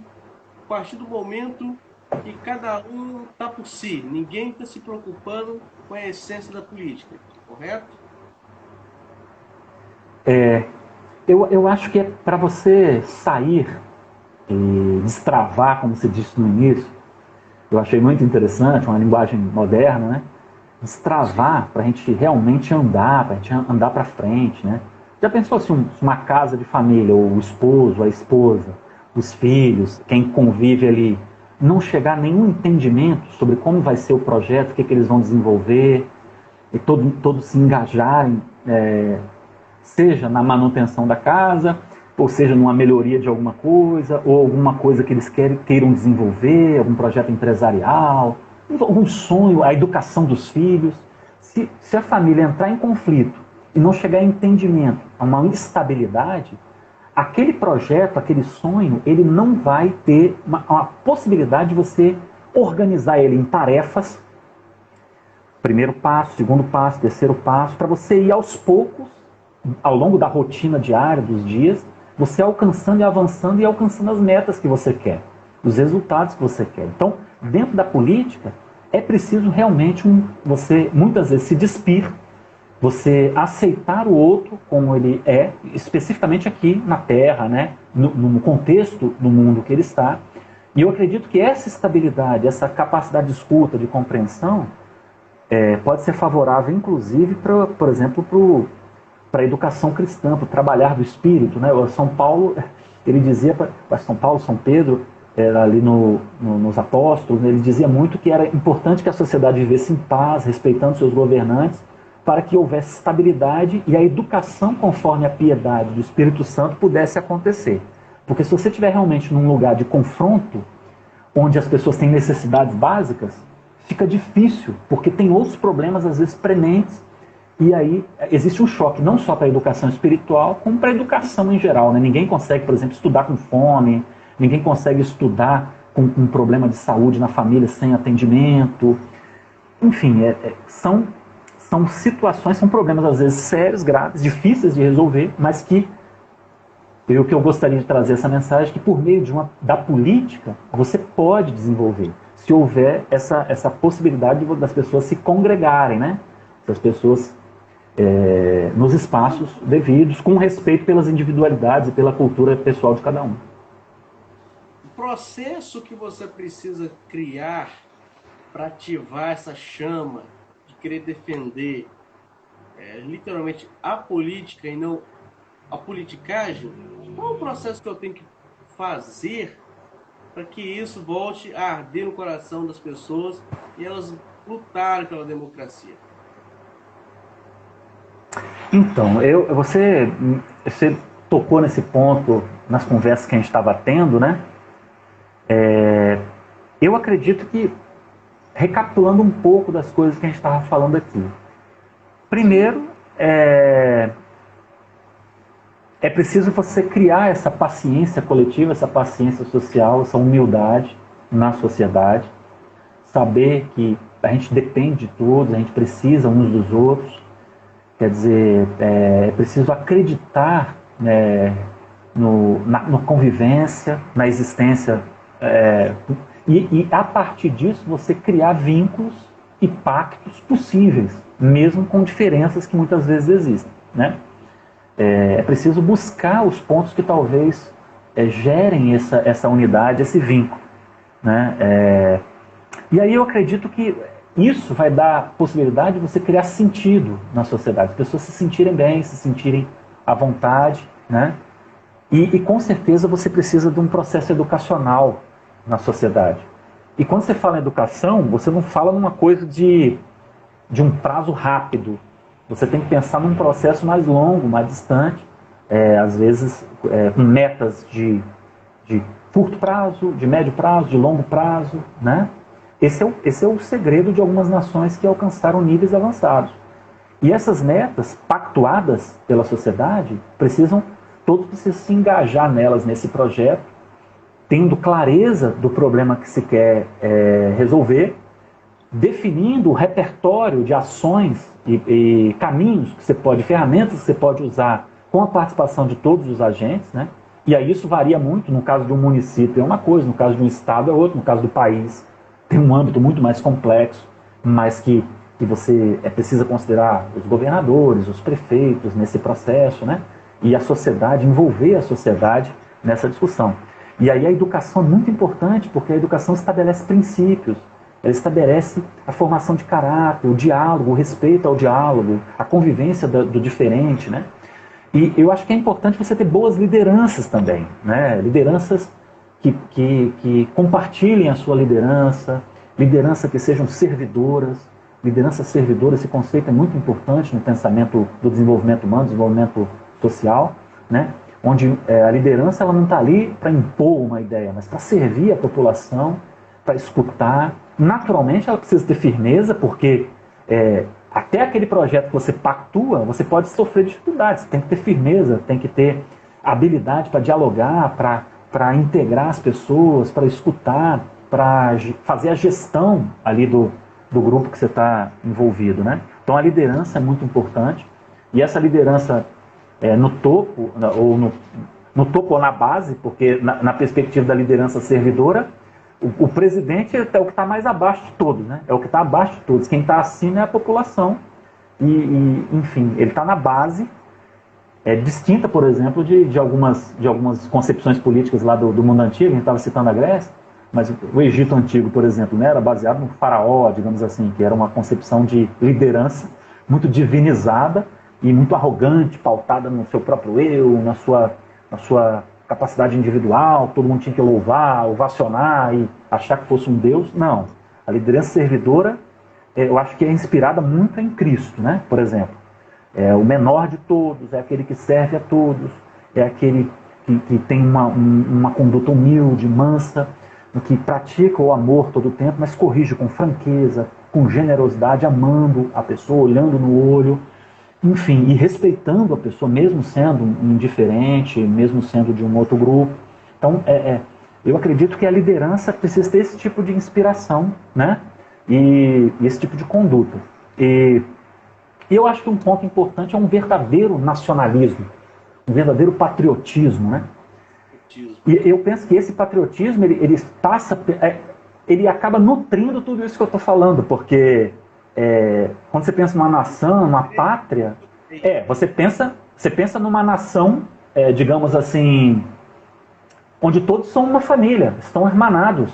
do momento que cada um está por si. Ninguém está se preocupando com a essência da política, correto? Eu acho que é para você sair e destravar, como você disse no início. Eu achei muito interessante, uma linguagem moderna, né? Destravar para a gente realmente andar, para a gente andar para frente, né? Já pensou se uma casa de família, ou o esposo, a esposa, os filhos, quem convive ali, não chegar a nenhum entendimento sobre como vai ser o projeto, o que eles vão desenvolver, e todos se engajarem, seja na manutenção da casa, ou seja numa melhoria de alguma coisa, ou alguma coisa que eles queiram desenvolver, algum projeto empresarial, algum sonho, a educação dos filhos. Se a família entrar em conflito e não chegar a entendimento, a uma instabilidade, aquele projeto, aquele sonho, ele não vai ter uma possibilidade de você organizar ele em tarefas, primeiro passo, segundo passo, terceiro passo, para você ir aos poucos, ao longo da rotina diária, dos dias, você alcançando e avançando e alcançando as metas que você quer, os resultados que você quer. Então, dentro da política, é preciso realmente você, muitas vezes, se despir, você aceitar o outro como ele é, especificamente aqui na Terra, né? No contexto do mundo que ele está. E eu acredito que essa estabilidade, essa capacidade de escuta, de compreensão, pode ser favorável, inclusive, por exemplo, para a educação cristã, para o trabalhar do espírito, né? O São Paulo, ele dizia, São Paulo, São Pedro, ali nos apóstolos, ele dizia muito que era importante que a sociedade vivesse em paz, respeitando seus governantes, para que houvesse estabilidade e a educação conforme a piedade do Espírito Santo pudesse acontecer. Porque se você estiver realmente num lugar de confronto, onde as pessoas têm necessidades básicas, fica difícil, porque tem outros problemas, às vezes, prementes, E aí existe um choque não só para a educação espiritual, como para a educação em geral, né? Ninguém consegue, por exemplo, estudar com fome, ninguém consegue estudar com um problema de saúde na família sem atendimento. Enfim, são situações, são problemas às vezes sérios, graves, difíceis de resolver, mas que o que eu gostaria de trazer essa mensagem, que por meio da política você pode desenvolver, se houver essa possibilidade das pessoas se congregarem, né? Das pessoas nos espaços devidos, com respeito pelas individualidades e pela cultura pessoal de cada um. O processo que você precisa criar para ativar essa chama de querer defender literalmente a política e não a politicagem, qual é o processo que eu tenho que fazer para que isso volte a arder no coração das pessoas e elas lutarem pela democracia? Então, você tocou nesse ponto nas conversas que a gente estava tendo, né? Eu acredito que, recapitulando um pouco das coisas que a gente estava falando aqui. Primeiro, é preciso você criar essa paciência coletiva, essa paciência social, essa humildade na sociedade, saber que a gente depende de todos, a gente precisa uns dos outros. Quer dizer, é preciso acreditar na convivência, na existência, e a partir disso você criar vínculos e pactos possíveis, mesmo com diferenças que muitas vezes existem, né? É preciso buscar os pontos que talvez gerem essa unidade, esse vínculo, né? E aí eu acredito que isso vai dar possibilidade de você criar sentido na sociedade, as pessoas se sentirem bem, se sentirem à vontade, né? E com certeza você precisa de um processo educacional na sociedade. E quando você fala em educação, você não fala numa coisa de um prazo rápido. Você tem que pensar num processo mais longo, mais distante, às vezes com metas de curto prazo, de médio prazo, de longo prazo, né? Esse é o segredo de algumas nações que alcançaram níveis avançados. E essas metas, pactuadas pela sociedade, todos precisam se engajar nelas, nesse projeto, tendo clareza do problema que se quer resolver, definindo o repertório de ações e caminhos que você pode, ferramentas que você pode usar com a participação de todos os agentes, né? E aí isso varia muito. No caso de um município é uma coisa, no caso de um estado é outra, no caso do país tem um âmbito muito mais complexo, mas que você precisa considerar os governadores, os prefeitos nesse processo, né? E a sociedade, envolver a sociedade nessa discussão. E aí a educação é muito importante, porque a educação estabelece princípios, ela estabelece a formação de caráter, o diálogo, o respeito ao diálogo, a convivência do diferente, né? E eu acho que é importante você ter boas lideranças também, né? Lideranças que compartilhem a sua liderança, liderança que sejam servidoras. Liderança servidora, esse conceito é muito importante no pensamento do desenvolvimento humano, desenvolvimento social, né? Onde a liderança ela não está ali para impor uma ideia, mas para servir a população, para escutar. Naturalmente ela precisa ter firmeza, porque até aquele projeto que você pactua, você pode sofrer dificuldades. Você tem que ter firmeza, tem que ter habilidade para dialogar, para integrar as pessoas, para escutar, para fazer a gestão ali do grupo que você está envolvido, né? Então a liderança é muito importante, e essa liderança no topo, no topo ou na base, porque na perspectiva da liderança servidora, o presidente é o que está mais abaixo de todos, né? É o que está abaixo de todos. Quem está acima é a população. Enfim, ele está na base, distinta, por exemplo, de algumas concepções políticas lá do mundo antigo. A gente estava citando a Grécia, mas o Egito Antigo, por exemplo, né, era baseado no faraó, digamos assim, que era uma concepção de liderança muito divinizada e muito arrogante, pautada no seu próprio eu, na sua capacidade individual. Todo mundo tinha que louvar, ovacionar e achar que fosse um Deus. Não. A liderança servidora, eu acho que é inspirada muito em Cristo, né? Por exemplo, o menor de todos, é aquele que serve a todos, é aquele que tem uma conduta humilde, mansa, que pratica o amor todo o tempo, mas corrige com franqueza, com generosidade, amando a pessoa, olhando no olho. enfim, e respeitando a pessoa, mesmo sendo um indiferente, mesmo sendo de um outro grupo. Então, eu acredito que a liderança precisa ter esse tipo de inspiração, né? E esse tipo de conduta. E eu acho que um ponto importante é um verdadeiro nacionalismo, um verdadeiro patriotismo, né? E eu penso que esse patriotismo, ele passa, ele acaba nutrindo tudo isso que eu estou falando, porque quando você pensa numa nação, numa pátria, você pensa numa nação, digamos assim, onde todos são uma família, estão hermanados,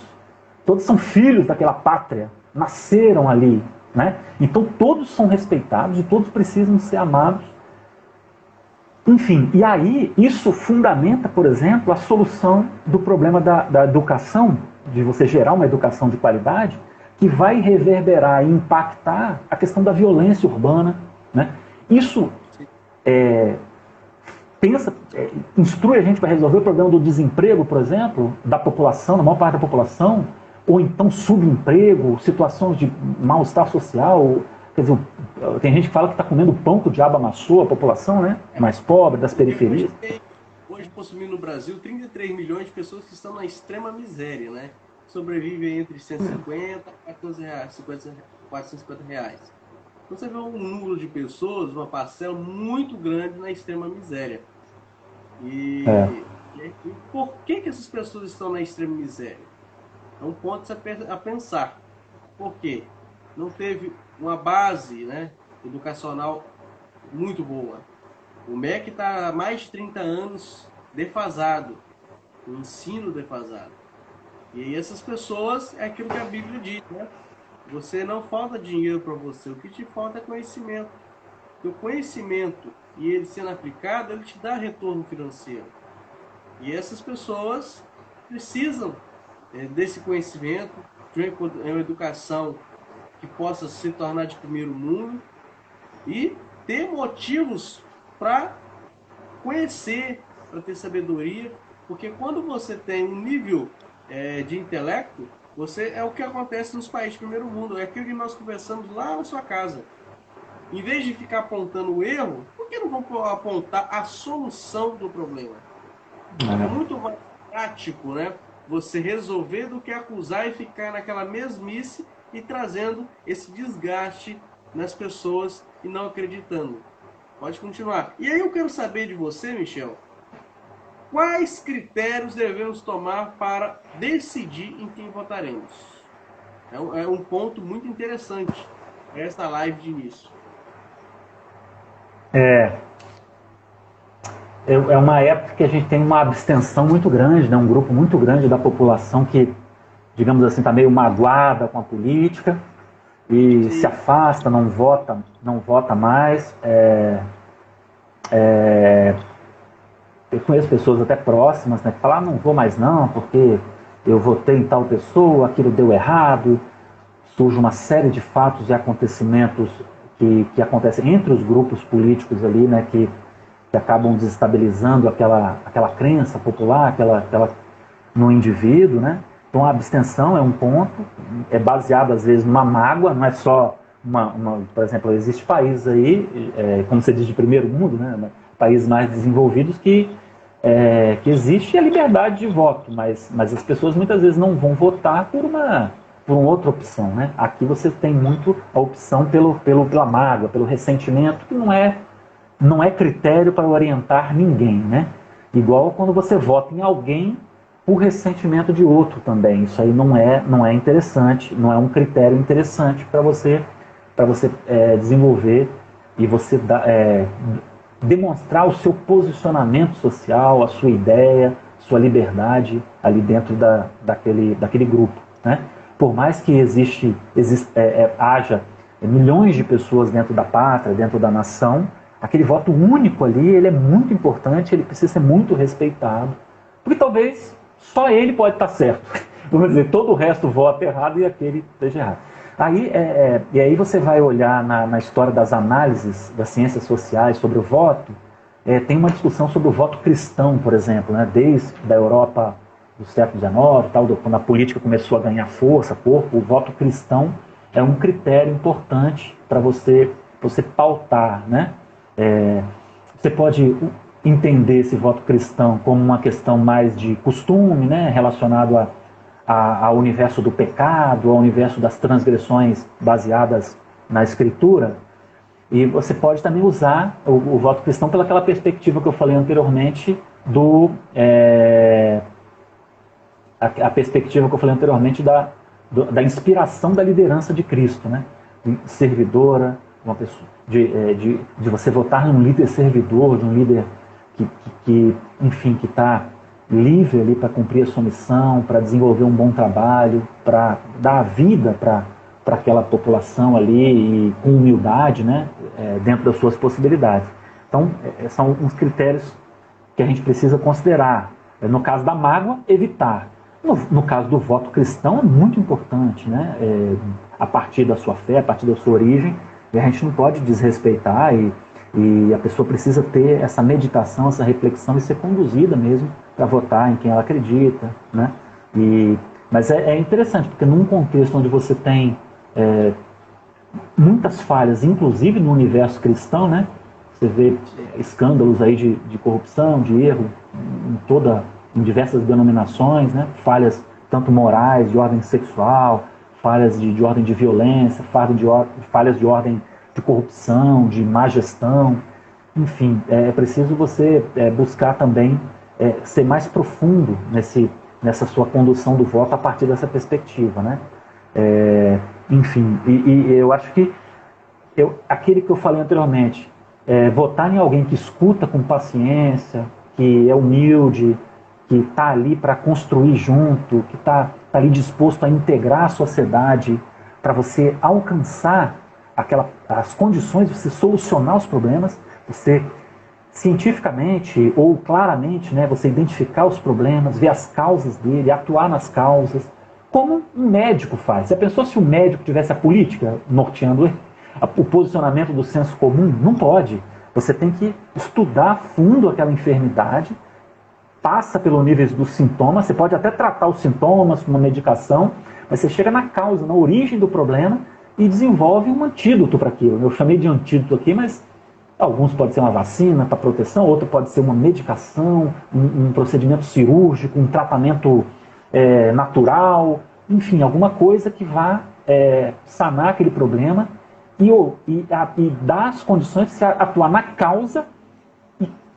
todos são filhos daquela pátria, nasceram ali, né? Então todos são respeitados e todos precisam ser amados. Enfim, e aí isso fundamenta, por exemplo, a solução do problema da educação, de você gerar uma educação de qualidade, que vai reverberar e impactar a questão da violência urbana, né? Isso instrui a gente para resolver o problema do desemprego, por exemplo, da população, da maior parte da população, ou então subemprego, situações de mal-estar social. Quer dizer, tem gente que fala que está comendo pão que o diabo amassou, a população, né? Mais pobre, das periferias. Hoje possuímos no Brasil 33 milhões de pessoas que estão na extrema miséria, né? Sobrevivem entre 150 a 450 reais. Então você vê um número de pessoas, uma parcela muito grande na extrema miséria. E por que essas pessoas estão na extrema miséria? É um ponto a pensar. Por quê? Não teve uma base, né, educacional muito boa. O MEC está há mais de 30 anos defasado, o ensino defasado. E aí essas pessoas, é aquilo que a Bíblia diz, né? Você não falta dinheiro para você, o que te falta é conhecimento. O conhecimento, e ele sendo aplicado, ele te dá retorno financeiro. E essas pessoas precisam desse conhecimento, de uma educação que possa se tornar de primeiro mundo e ter motivos para conhecer, para ter sabedoria, porque quando você tem um nível de intelecto, é o que acontece nos países de primeiro mundo, é aquilo que nós conversamos lá na sua casa. Em vez de ficar apontando o erro, por que não vamos apontar a solução do problema? É muito mais prático, né? Você resolver do que acusar e ficar naquela mesmice e trazendo esse desgaste nas pessoas e não acreditando. Pode continuar. E aí eu quero saber de você, Michel, quais critérios devemos tomar para decidir em quem votaremos? É um ponto muito interessante essa live de início. É uma época que a gente tem uma abstenção muito grande, né? Um grupo muito grande da população que, digamos assim, está meio magoada com a política e se afasta, não vota mais. Eu conheço pessoas até próximas, né, que falam, não vou mais não, porque eu votei em tal pessoa, aquilo deu errado. Surge uma série de fatos e acontecimentos que acontecem entre os grupos políticos ali, né, que acabam desestabilizando aquela crença popular, no indivíduo, né? Então a abstenção é um ponto, é baseado às vezes numa mágoa, não é só por exemplo, existe países aí, como você diz, de primeiro mundo, né? Países mais desenvolvidos que existe a liberdade de voto, mas as pessoas muitas vezes não vão votar por uma outra opção, né? Aqui você tem muito a opção pela mágoa, pelo ressentimento, que não é critério para orientar ninguém, né? Igual quando você vota em alguém por ressentimento de outro também. Isso aí não é interessante, não é um critério interessante para você desenvolver e você demonstrar o seu posicionamento social, a sua ideia, sua liberdade ali dentro daquele grupo, né? Por mais que haja milhões de pessoas dentro da pátria, dentro da nação, aquele voto único ali, ele é muito importante, ele precisa ser muito respeitado, porque talvez só ele pode estar certo. Vamos dizer, todo o resto vota errado e aquele esteja errado. E aí você vai olhar na história das análises das ciências sociais sobre o voto, tem uma discussão sobre o voto cristão, por exemplo, né? Desde a Europa do século XIX, quando a política começou a ganhar força, corpo, o voto cristão é um critério importante para você pautar, né? Você pode entender esse voto cristão como uma questão mais de costume, né, relacionado ao universo do pecado, ao universo das transgressões baseadas na Escritura. E você pode também usar o voto cristão pelaquela perspectiva que eu falei anteriormente a perspectiva que eu falei anteriormente da inspiração da liderança de Cristo, né? Servidora, uma pessoa, de você votar num líder servidor, de um líder que enfim, que está livre ali para cumprir a sua missão, para desenvolver um bom trabalho, para dar a vida para aquela população ali, e com humildade, né? Dentro das suas possibilidades. Então, são alguns critérios que a gente precisa considerar. No caso da mágoa, evitar. No caso do voto cristão, é muito importante, né? A partir da sua fé, a partir da sua origem, a gente não pode desrespeitar e a pessoa precisa ter essa meditação, essa reflexão e ser conduzida mesmo para votar em quem ela acredita, né? Mas é interessante, porque num contexto onde você tem muitas falhas, inclusive no universo cristão, né? Você vê escândalos aí de corrupção, de erro em diversas denominações, né? Falhas tanto morais, de ordem sexual, falhas de ordem de violência, falhas de ordem de corrupção, de má gestão. Enfim, é preciso você buscar também ser mais profundo nessa sua condução do voto a partir dessa perspectiva, né? Enfim, e eu acho que aquele que eu falei anteriormente, votar em alguém que escuta com paciência, que é humilde, que está ali para construir junto, que está ali disposto a integrar a sociedade para você alcançar as condições de você solucionar os problemas, você cientificamente ou claramente, né, você identificar os problemas, ver as causas dele, atuar nas causas, como um médico faz. Você pensou se o médico tivesse a política norteando o posicionamento do senso comum? Não pode. Você tem que estudar a fundo aquela enfermidade, passa pelo nível dos sintomas, você pode até tratar os sintomas com uma medicação, mas você chega na causa, na origem do problema e desenvolve um antídoto para aquilo. Eu chamei de antídoto aqui, mas alguns pode ser uma vacina para proteção, outro pode ser uma medicação, um procedimento cirúrgico, um tratamento natural, enfim, alguma coisa que vá sanar aquele problema e dar as condições de se atuar na causa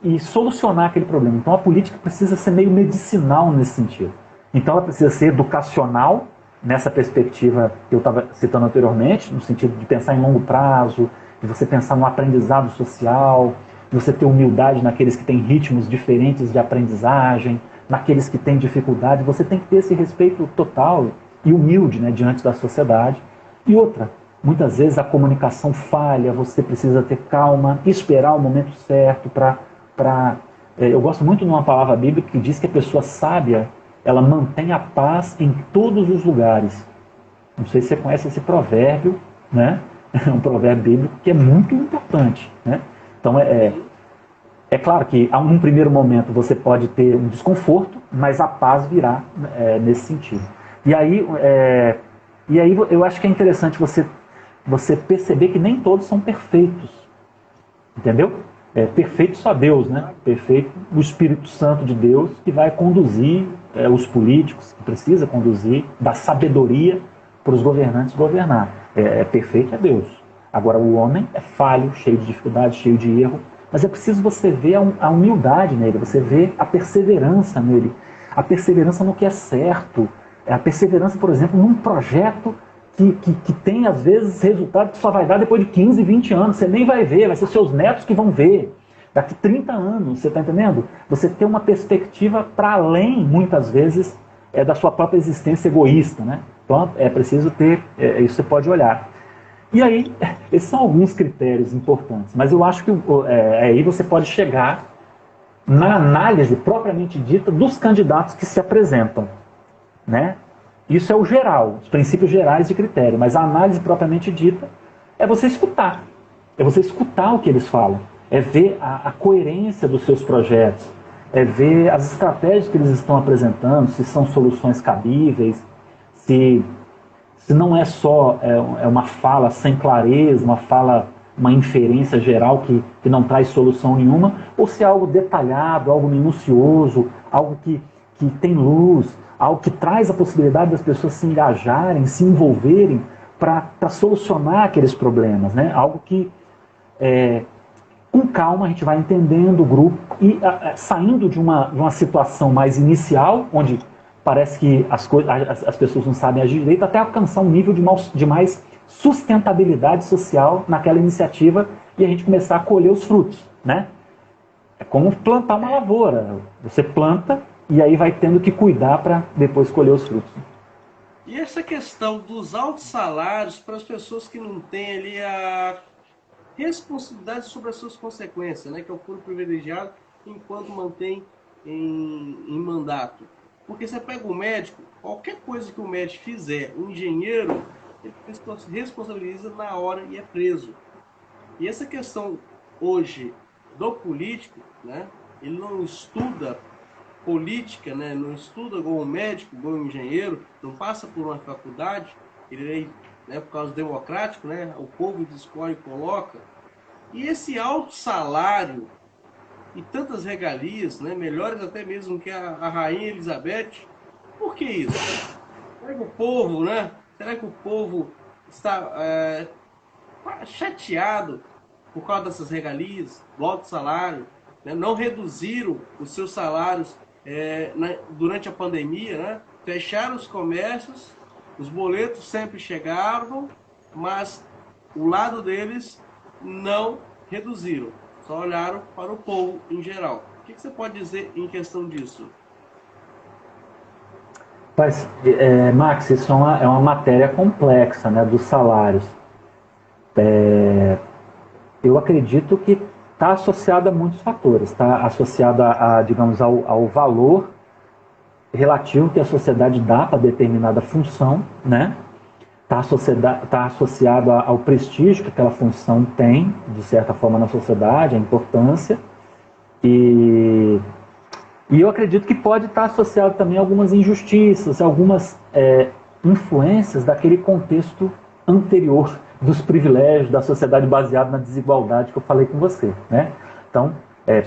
e solucionar aquele problema. Então a política precisa ser meio medicinal nesse sentido. Então ela precisa ser educacional, nessa perspectiva que eu estava citando anteriormente, no sentido de pensar em longo prazo, de você pensar no aprendizado social, de você ter humildade naqueles que têm ritmos diferentes de aprendizagem, naqueles que têm dificuldade. Você tem que ter esse respeito total e humilde, né, diante da sociedade. E outra, muitas vezes a comunicação falha, você precisa ter calma, esperar o momento certo eu gosto muito de uma palavra bíblica que diz que a pessoa sábia, ela mantém a paz em todos os lugares. Não sei se você conhece esse provérbio, né? É um provérbio bíblico que é muito importante, né? Então é claro que a um primeiro momento você pode ter um desconforto, mas a paz virá nesse sentido. E aí eu acho que é interessante você perceber que nem todos são perfeitos, entendeu? Perfeito só Deus, né? Perfeito o Espírito Santo de Deus que vai conduzir os políticos, que precisa conduzir, dar sabedoria para os governantes governar. Perfeito é Deus. Agora o homem é falho, cheio de dificuldade, cheio de erro, mas é preciso você ver a humildade nele, você ver a perseverança nele, a perseverança no que é certo, a perseverança, por exemplo, num projeto que tem, às vezes, resultado que só vai dar depois de 15, 20 anos. Você nem vai ver, vai ser seus netos que vão ver. Daqui 30 anos, você está entendendo? Você tem uma perspectiva para além, muitas vezes, da sua própria existência egoísta, né? Então, é preciso ter, isso você pode olhar. E aí, esses são alguns critérios importantes. Mas eu acho que aí você pode chegar na análise propriamente dita dos candidatos que se apresentam, né? Isso é o geral, os princípios gerais de critério, mas a análise propriamente dita é você escutar. É você escutar o que eles falam, é ver a coerência dos seus projetos, é ver as estratégias que eles estão apresentando, se são soluções cabíveis, se não é só uma fala sem clareza, uma fala uma inferência geral que não traz solução nenhuma, ou se é algo detalhado, algo minucioso, algo que tem luz, algo que traz a possibilidade das pessoas se engajarem, se envolverem para solucionar aqueles problemas, né? Algo que, com calma, a gente vai entendendo o grupo e saindo de uma situação mais inicial, onde parece que as pessoas não sabem agir direito, até alcançar um nível de mais sustentabilidade social naquela iniciativa e a gente começar a colher os frutos, né? É como plantar uma lavoura. Você planta e aí vai tendo que cuidar para depois colher os frutos. E essa questão dos altos salários para as pessoas que não têm ali a responsabilidade sobre as suas consequências, né? Que é o puro privilegiado enquanto mantém em mandato. Porque você pega o médico, qualquer coisa que o médico fizer, o engenheiro, ele se responsabiliza na hora e é preso. E essa questão hoje do político, né? Ele não estuda política, né? Não estuda igual um médico, igual um engenheiro, não passa por uma faculdade, ele é por causa democrático, né? O povo escolhe e coloca. E esse alto salário e tantas regalias, né? Melhores até mesmo que a Rainha Elizabeth, por que isso? Será que o povo, né? Será que o povo está chateado por causa dessas regalias, do alto salário, né? Não reduziram os seus salários durante a pandemia, né? Fecharam os comércios, os boletos sempre chegavam, mas o lado deles não reduziram, só olharam para o povo em geral. O que você pode dizer em questão disso? Mas, Max, isso é uma matéria complexa, né, dos salários. Eu acredito que está associado a muitos fatores, está associado digamos, ao valor relativo que a sociedade dá para determinada função, né? Está associado ao prestígio que aquela função tem, de certa forma, na sociedade, a importância. E eu acredito que pode estar associado também a algumas injustiças, algumas influências daquele contexto anterior dos privilégios da sociedade baseada na desigualdade que eu falei com você, né? Então,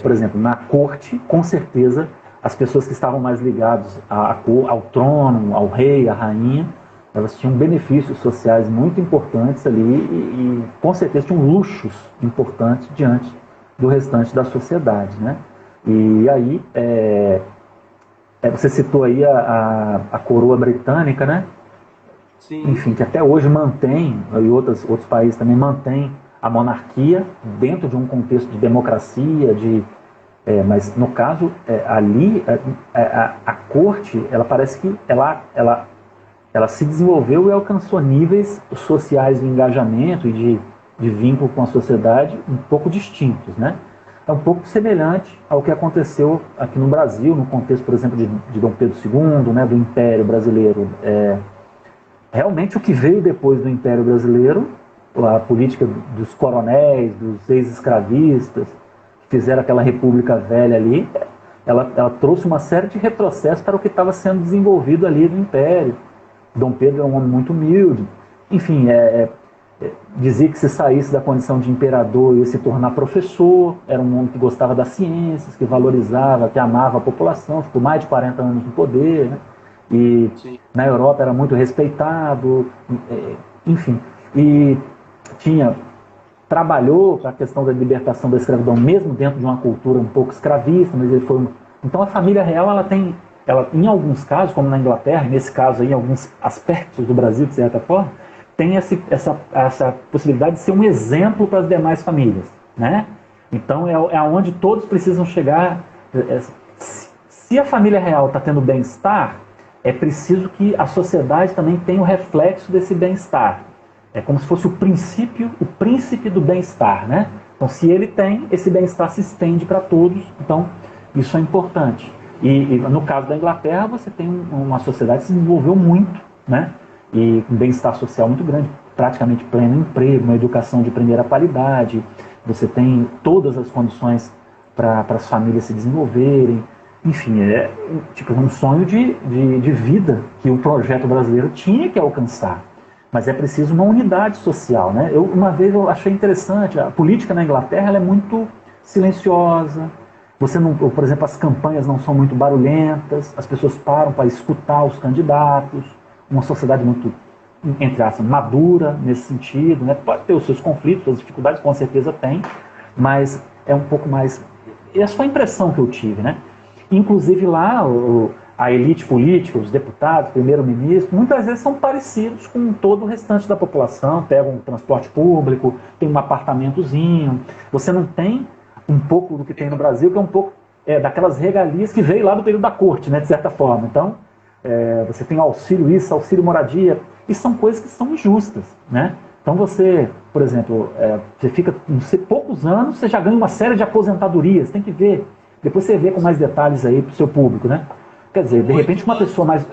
por exemplo, na corte, com certeza, as pessoas que estavam mais ligadas ao trono, ao rei, à rainha, elas tinham benefícios sociais muito importantes ali e com certeza tinham luxos importantes diante do restante da sociedade, né? E aí, você citou aí a coroa britânica, né? Sim. Enfim, que até hoje mantém, e outros países também mantêm a monarquia dentro de um contexto de democracia, mas no caso, ali, a corte, ela parece que ela se desenvolveu e alcançou níveis sociais de engajamento e de vínculo com a sociedade um pouco distintos, né? É um pouco semelhante ao que aconteceu aqui no Brasil, no contexto, por exemplo, de Dom Pedro II, né, do Império Brasileiro. Realmente o que veio depois do Império Brasileiro, a política dos coronéis, dos ex-escravistas, que fizeram aquela república velha ali, ela trouxe uma série de retrocessos para o que estava sendo desenvolvido ali no Império. Dom Pedro é um homem muito humilde. Enfim, dizia que se saísse da condição de imperador ia se tornar professor, era um homem que gostava das ciências, que valorizava, que amava a população, ficou mais de 40 anos no poder, né? E sim, na Europa era muito respeitado, enfim, e trabalhou para a questão da libertação da escravidão, mesmo dentro de uma cultura um pouco escravista, mas ele foi. Então a família real, ela em alguns casos, como na Inglaterra, nesse caso aí, em alguns aspectos do Brasil, de certa forma, tem essa possibilidade de ser um exemplo para as demais famílias, né? Então é aonde todos precisam chegar. Se a família real está tendo bem-estar, é preciso que a sociedade também tenha o reflexo desse bem-estar. É como se fosse o príncipe do bem-estar, né? Então, se ele tem, esse bem-estar se estende para todos. Então, isso é importante. E no caso da Inglaterra, você tem uma sociedade que se desenvolveu muito, né? E um bem-estar social muito grande, praticamente pleno emprego, uma educação de primeira qualidade. Você tem todas as condições para as famílias se desenvolverem. Enfim, um sonho de vida que o projeto brasileiro tinha que alcançar. mas é preciso uma unidade social, né? Uma vez eu achei interessante, a política na Inglaterra ela é muito silenciosa. Você não, por exemplo, as campanhas não são muito barulhentas, as pessoas param para escutar os candidatos, uma sociedade muito, entre aspas, madura nesse sentido, né? Pode ter os seus conflitos, as dificuldades, com certeza tem, mas é um pouco mais... Essa foi a impressão que eu tive, né? Inclusive lá, a elite política, os deputados, primeiro-ministro, muitas vezes são parecidos com todo o restante da população, pegam um transporte público, tem um apartamentozinho, você não tem um pouco do que tem no Brasil, que é um pouco daquelas regalias que veio lá do período da corte, né, de certa forma. Então, você tem auxílio isso, auxílio moradia, e são coisas que são injustas, né? Então você, por exemplo, você fica, não sei, poucos anos, você já ganha uma série de aposentadorias, tem que ver. Depois você vê com mais detalhes aí para o seu público, né? Quer dizer, de repente uma pessoa mais...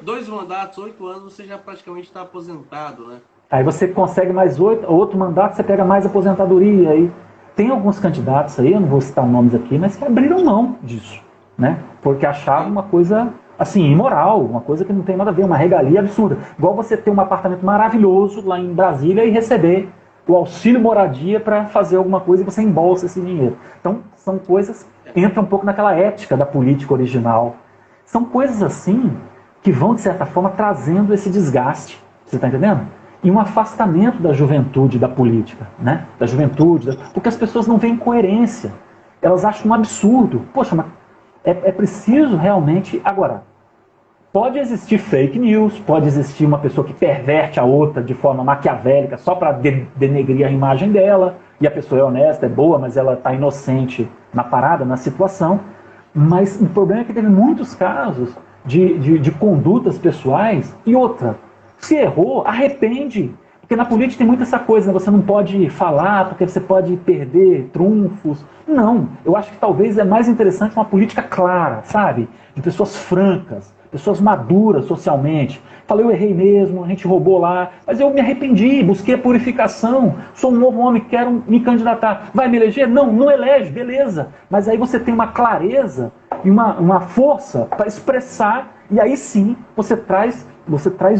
2 mandatos, 8 anos, você já praticamente está aposentado, né? Aí você consegue mais 8, outro mandato, você pega mais aposentadoria. Aí tem alguns candidatos aí, eu não vou citar nomes aqui, mas que abriram mão disso, né? Porque achavam uma coisa, assim, imoral, uma coisa que não tem nada a ver, uma regalia absurda. Igual você ter um apartamento maravilhoso lá em Brasília e receber o auxílio moradia para fazer alguma coisa e você embolsa esse dinheiro. Então, são coisas que entram um pouco naquela ética da política original. São coisas assim que vão, de certa forma, trazendo esse desgaste. Você está entendendo? E um afastamento da juventude da política, né? Da juventude, porque as pessoas não veem coerência. Elas acham um absurdo. Poxa, mas é preciso realmente... Agora, pode existir fake news, pode existir uma pessoa que perverte a outra de forma maquiavélica só para denegrir a imagem dela, e a pessoa é honesta, é boa, mas ela está inocente na parada, na situação. Mas o problema é que teve muitos casos de condutas pessoais. E outra, se errou, arrepende. Porque na política tem muito essa coisa, né? Você não pode falar porque você pode perder trunfos. Não, eu acho que talvez é mais interessante uma política clara, sabe? De pessoas francas, pessoas maduras socialmente. Falei, eu errei mesmo, a gente roubou lá, mas eu me arrependi, busquei a purificação, sou um novo homem, quero me candidatar. Vai me eleger? Não, não elege, beleza. Mas aí você tem uma clareza e uma força para expressar, e aí sim você traz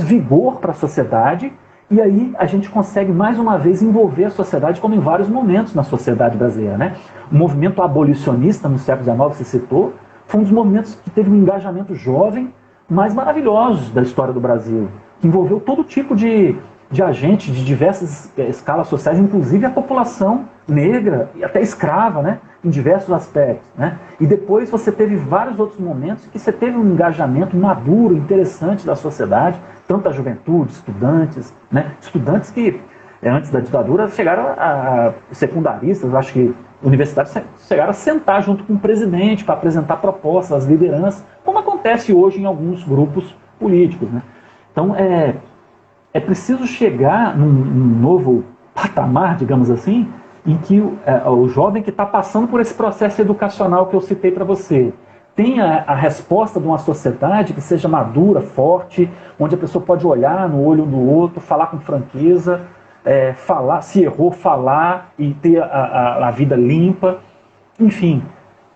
vigor para a sociedade, e aí a gente consegue mais uma vez envolver a sociedade, como em vários momentos na sociedade brasileira, né? O movimento abolicionista no século XIX, você citou, foi um dos movimentos que teve um engajamento jovem mais maravilhosos da história do Brasil, que envolveu todo tipo de agentes de diversas escalas sociais, inclusive a população negra e até escrava, né? Em diversos aspectos, né? E depois você teve vários outros momentos que você teve um engajamento maduro, interessante da sociedade, tanto a juventude, estudantes, né? Estudantes que antes da ditadura chegaram a secundaristas, acho que universidades chegaram a sentar junto com o presidente para apresentar propostas às lideranças, como acontece hoje em alguns grupos políticos, né? Então é preciso chegar num novo patamar, digamos assim, em que o jovem que está passando por esse processo educacional que eu citei para você tenha a resposta de uma sociedade que seja madura, forte, onde a pessoa pode olhar no olho do outro, falar com franqueza, falar, se errou, falar e ter a vida limpa, enfim.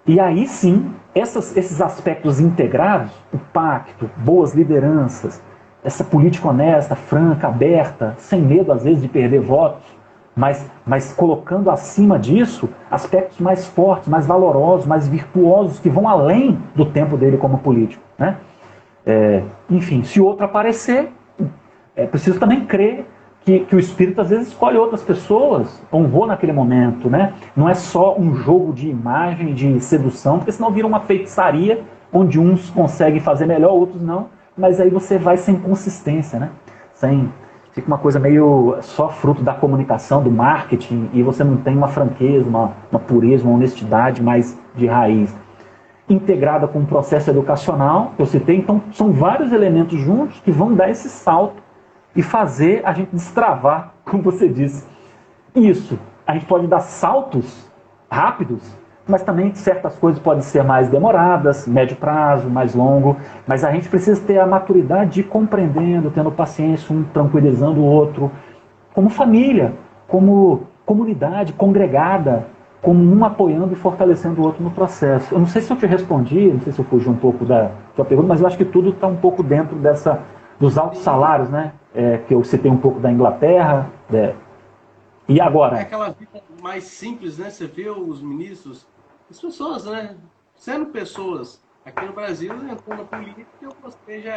E aí sim, esses aspectos integrados, o pacto, boas lideranças, essa política honesta, franca, aberta, sem medo às vezes de perder votos, mas colocando acima disso aspectos mais fortes, mais valorosos, mais virtuosos, que vão além do tempo dele como político, né? Enfim, se outro aparecer, é preciso também crer que o espírito às vezes escolhe outras pessoas, honrou naquele momento, né? Não é só um jogo de imagem, de sedução, porque senão vira uma feitiçaria, onde uns conseguem fazer melhor, outros não, mas aí você vai sem consistência, né? Fica uma coisa meio só fruto da comunicação, do marketing, e você não tem uma franqueza, uma pureza, uma honestidade mais de raiz. Integrada com um processo educacional, que eu citei, então são vários elementos juntos que vão dar esse salto e fazer a gente destravar, como você disse. Isso, a gente pode dar saltos rápidos, mas também certas coisas podem ser mais demoradas, médio prazo, mais longo, mas a gente precisa ter a maturidade de ir compreendendo, tendo paciência, um tranquilizando o outro, como família, como comunidade congregada, como um apoiando e fortalecendo o outro no processo. Eu não sei se eu te respondi, não sei se eu fugi um pouco da tua pergunta, mas eu acho que tudo está um pouco dentro dos altos salários, né? que eu citei um pouco da Inglaterra. E agora? É aquela vida mais simples, né? Você vê os ministros, as pessoas, né? Sendo pessoas aqui no Brasil, entrando na política, você já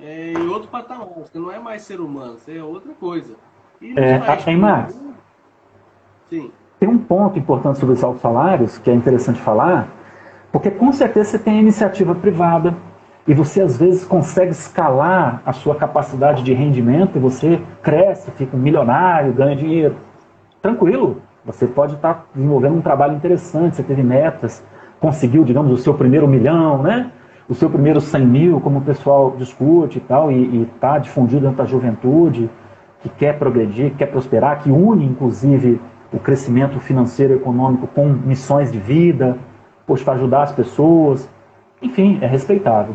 em outro patamar. Você não é mais ser humano, você é outra coisa. E nos países do Max, mundo, sim. tem um ponto importante sobre os altos salários que é interessante falar, porque com certeza você tem a iniciativa privada e você às vezes consegue escalar a sua capacidade de rendimento e você cresce, fica um milionário, ganha dinheiro. Tranquilo, você pode estar desenvolvendo um trabalho interessante, você teve metas, conseguiu, digamos, o seu primeiro 1 milhão, né? O seu primeiro 100 mil, como o pessoal discute e tal, e está difundido dentro da juventude, que quer progredir, que quer prosperar, que une, inclusive, o crescimento financeiro e econômico com missões de vida, para ajudar as pessoas. Enfim, é respeitável.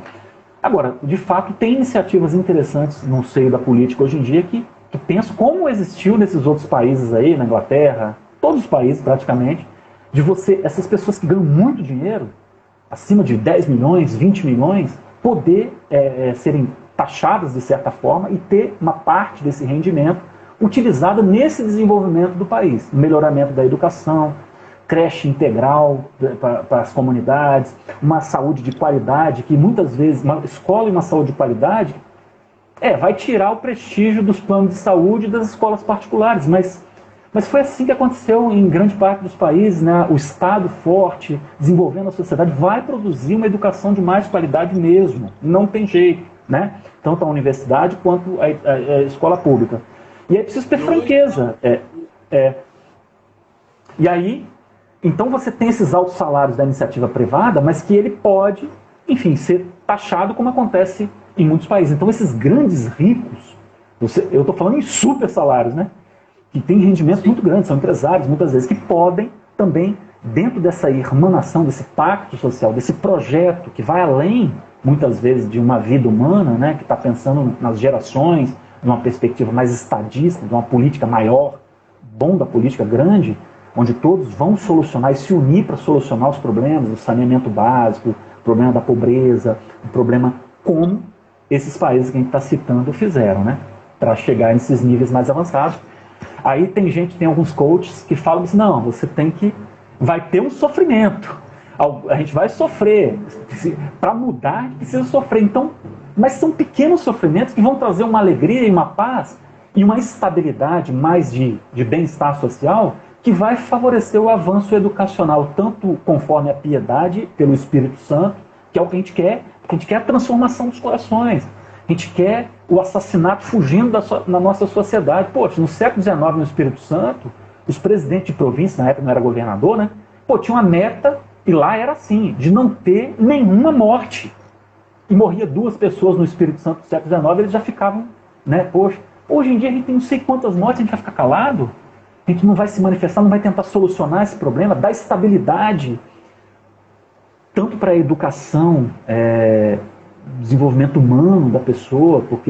Agora, de fato, tem iniciativas interessantes no seio da política hoje em dia que penso como existiu nesses outros países aí, na Inglaterra, todos os países praticamente, de essas pessoas que ganham muito dinheiro, acima de 10 milhões, 20 milhões, poder serem taxadas de certa forma e ter uma parte desse rendimento utilizada nesse desenvolvimento do país, melhoramento da educação, creche integral para as comunidades, uma saúde de qualidade, que muitas vezes, uma escola e uma saúde de qualidade, vai tirar o prestígio dos planos de saúde das escolas particulares, mas foi assim que aconteceu em grande parte dos países, né? O Estado forte, desenvolvendo a sociedade, vai produzir uma educação de mais qualidade mesmo, não tem jeito, né? Tanto a universidade quanto a escola pública. E aí precisa ter franqueza. E aí, então você tem esses altos salários da iniciativa privada, mas que ele pode, enfim, ser taxado como acontece em muitos países. Então esses grandes ricos, eu estou falando em super salários, né? Que têm rendimentos muito grandes, são empresários muitas vezes, que podem também, dentro dessa irmanação, desse pacto social, desse projeto que vai além, muitas vezes, de uma vida humana, né? Que está pensando nas gerações, numa perspectiva mais estadista, de uma política maior, bom da política grande, onde todos vão solucionar e se unir para solucionar os problemas, o saneamento básico, o problema da pobreza, o problema como esses países que a gente está citando fizeram, né? Para chegar nesses níveis mais avançados. Aí tem alguns coaches que falam assim, não, vai ter um sofrimento, a gente vai sofrer, para mudar a gente precisa sofrer, então, mas são pequenos sofrimentos que vão trazer uma alegria e uma paz e uma estabilidade mais de bem-estar social que vai favorecer o avanço educacional, tanto conforme a piedade pelo Espírito Santo, que é o que a gente quer a transformação dos corações. A gente quer o assassinato fugindo na nossa sociedade. Poxa, no século XIX, no Espírito Santo, os presidentes de província, na época não era governador, né? Tinha uma meta, e lá era assim, de não ter nenhuma morte. E morria 2 pessoas no Espírito Santo do século XIX, eles já ficavam, né? Poxa, hoje em dia a gente tem não sei quantas mortes, a gente vai ficar calado? A gente não vai se manifestar, não vai tentar solucionar esse problema, dar estabilidade, tanto para a educação, desenvolvimento humano da pessoa, porque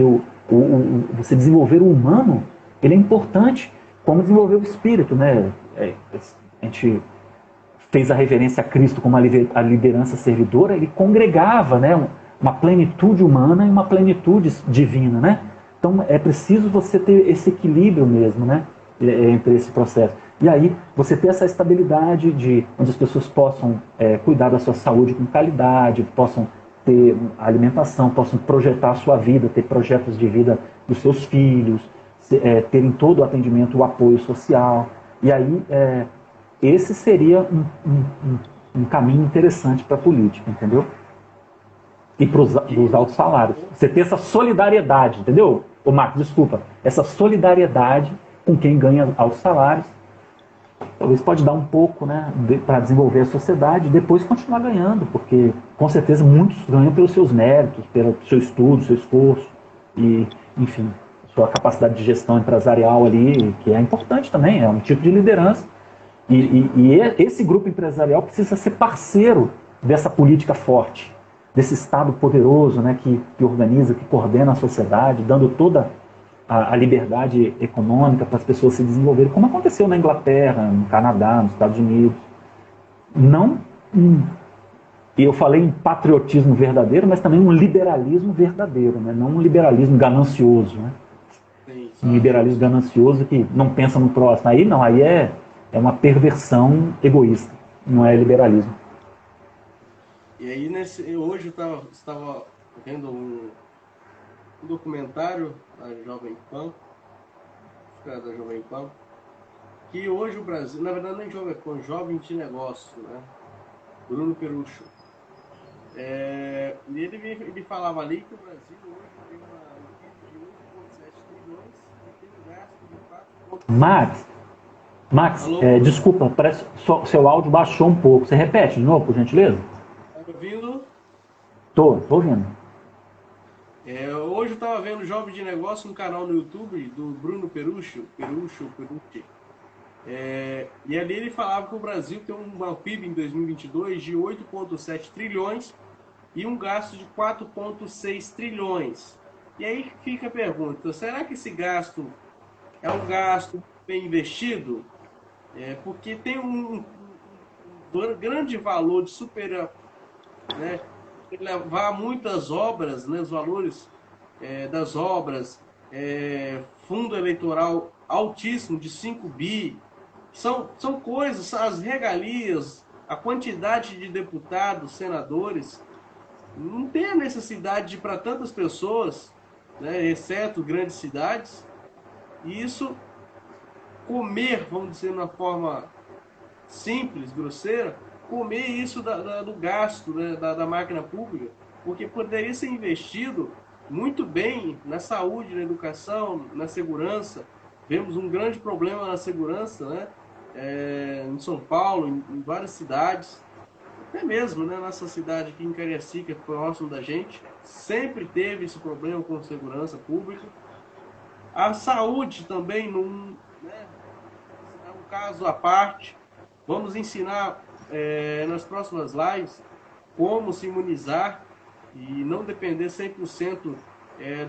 você desenvolver o humano, ele é importante, como desenvolver o espírito, né? A gente fez a reverência a Cristo como a liderança servidora, ele congregava, né? Uma plenitude humana e uma plenitude divina, né? Então é preciso você ter esse equilíbrio mesmo, né? Entre esse processo. E aí você ter essa estabilidade onde as pessoas possam cuidar da sua saúde com qualidade, possam ter alimentação, possam projetar a sua vida, ter projetos de vida dos seus filhos, terem todo o atendimento, o apoio social. E aí esse seria um caminho interessante para a política, entendeu? E para os altos salários. Você ter essa solidariedade, entendeu? Ô Marcos, desculpa. Essa solidariedade com quem ganha altos salários. Talvez pode dar um pouco, né, para desenvolver a sociedade e depois continuar ganhando, porque com certeza muitos ganham pelos seus méritos, pelo seu estudo, seu esforço e, enfim, sua capacidade de gestão empresarial ali, que é importante também, é um tipo de liderança. E esse grupo empresarial precisa ser parceiro dessa política forte, desse Estado poderoso, né, que organiza, que coordena a sociedade, dando toda a liberdade econômica para as pessoas se desenvolverem, como aconteceu na Inglaterra, no Canadá, nos Estados Unidos. Não eu falei em patriotismo verdadeiro, mas também um liberalismo verdadeiro, né? Não um liberalismo ganancioso, né? Sim, Um liberalismo ganancioso que não pensa no próximo. Aí não, aí é uma perversão egoísta, não é liberalismo. E aí, hoje eu estava vendo um documentário da Jovem Pan, da Jovem Pan, que hoje o Brasil, na verdade nem Jovem Pan, Jovem de Negócio, né? Bruno Perucho. E ele falava ali que o Brasil hoje tem um PIB de 8,7 trilhões e tem um gasto de 4,6. Max, Alô? desculpa, parece que seu áudio baixou um pouco. Você repete de novo, por gentileza? Tá me ouvindo? Tô ouvindo. Hoje eu estava vendo Jovem de Negócio no canal no YouTube do Bruno Perucci. E ali ele falava que o Brasil tem um PIB em 2022 de 8,7 trilhões e um gasto de 4,6 trilhões. E aí fica a pergunta, será que esse gasto é um gasto bem investido? Porque tem um grande valor de superar, né, levar muitas obras, né, os valores das obras, fundo eleitoral altíssimo de 5 bi, são coisas, as regalias, a quantidade de deputados, senadores, não tem a necessidade para tantas pessoas, né, exceto grandes cidades, e isso comer, vamos dizer, de uma forma simples, grosseira, comer isso do gasto, né, da máquina pública, porque poderia ser investido muito bem na saúde, na educação, na segurança. Vemos um grande problema na segurança, né? Em São Paulo, em várias cidades, até mesmo, né, nossa cidade aqui em Cariacica, próximo da gente, sempre teve esse problema com segurança pública. A saúde também, né, é um caso à parte. Vamos ensinar nas próximas lives como se imunizar e não depender 100%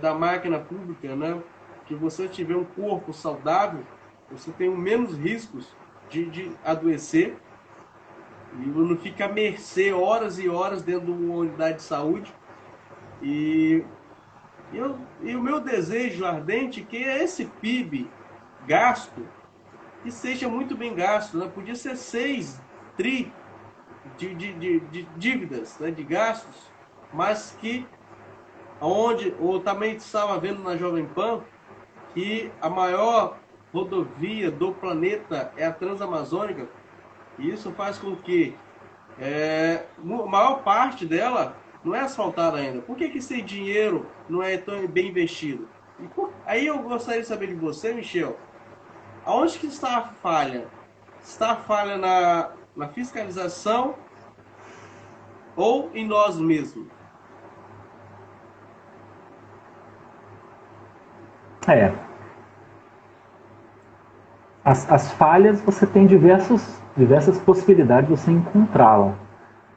da máquina pública, né? Que você tiver um corpo saudável, você tem menos riscos de adoecer e não fica à mercê horas e horas dentro de uma unidade de saúde. E o meu desejo ardente é que esse PIB gasto que seja muito bem gasto, né? Podia ser 6 tri de dívidas, né? De gastos, mas que ou também estava vendo na Jovem Pan que a maior rodovia do planeta é a Transamazônica, e isso faz com que a maior parte dela não é asfaltada ainda. Por que esse dinheiro não é tão bem investido? Aí eu gostaria de saber de você, Michel, aonde que está a falha? Está a falha na fiscalização ou em nós mesmos? As falhas, você tem diversas possibilidades de você encontrá-la.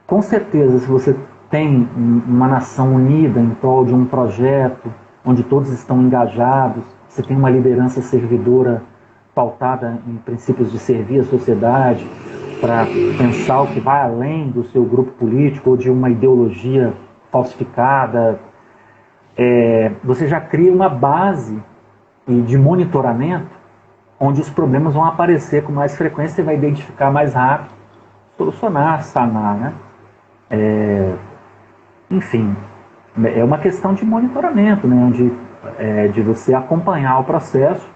Com certeza, se você tem uma nação unida em prol de um projeto, onde todos estão engajados, você tem uma liderança servidora pautada em princípios de servir a sociedade, para pensar o que vai além do seu grupo político ou de uma ideologia falsificada, você já cria uma base de monitoramento onde os problemas vão aparecer com mais frequência, você vai identificar mais rápido, solucionar, sanar, né? Enfim, é uma questão de monitoramento, né? De você acompanhar o processo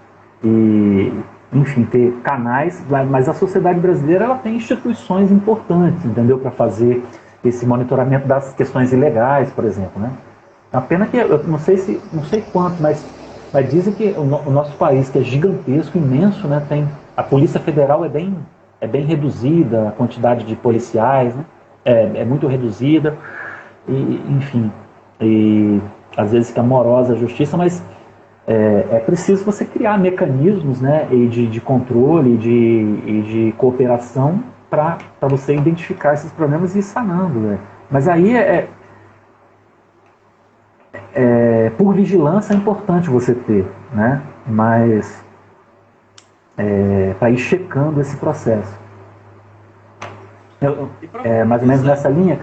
e, enfim, ter canais, mas a sociedade brasileira ela tem instituições importantes, entendeu? Para fazer esse monitoramento das questões ilegais, por exemplo, né? A pena que, eu não sei quanto, mas dizem que o nosso país, que é gigantesco, imenso, né, a Polícia Federal é bem reduzida, a quantidade de policiais, né, é muito reduzida, e, enfim, e às vezes fica morosa a justiça, mas é preciso você criar mecanismos, né, de controle e de cooperação para você identificar esses problemas e ir sanando. Né. Mas aí por vigilância é importante você ter, né? Mas para ir checando esse processo. Mais ou menos nessa linha.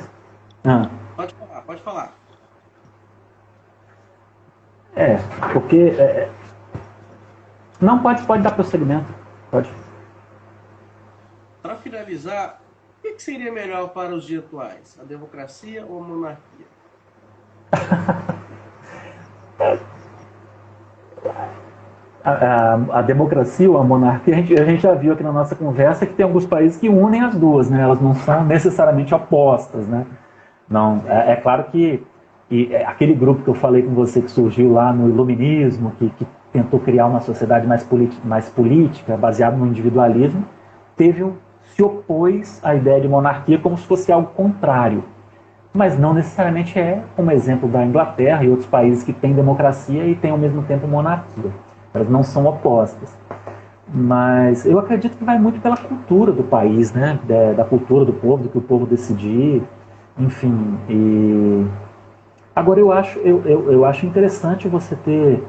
Pode falar. Porque Não, pode dar prosseguimento. Pode. Para finalizar, o que seria melhor para os dias atuais? A democracia ou a monarquia? A democracia ou a monarquia, a gente já viu aqui na nossa conversa que tem alguns países que unem as duas, né? Elas não são necessariamente opostas, né? Não, é claro que aquele grupo que eu falei com você que surgiu lá no Iluminismo, que tentou criar uma sociedade mais política, baseada no individualismo, se opôs à ideia de monarquia como se fosse algo contrário. Mas não necessariamente é, como exemplo da Inglaterra e outros países que têm democracia e têm ao mesmo tempo monarquia. Elas não são opostas. Mas eu acredito que vai muito pela cultura do país, né? Da cultura do povo, do que o povo decidir, enfim. Agora eu acho interessante você ter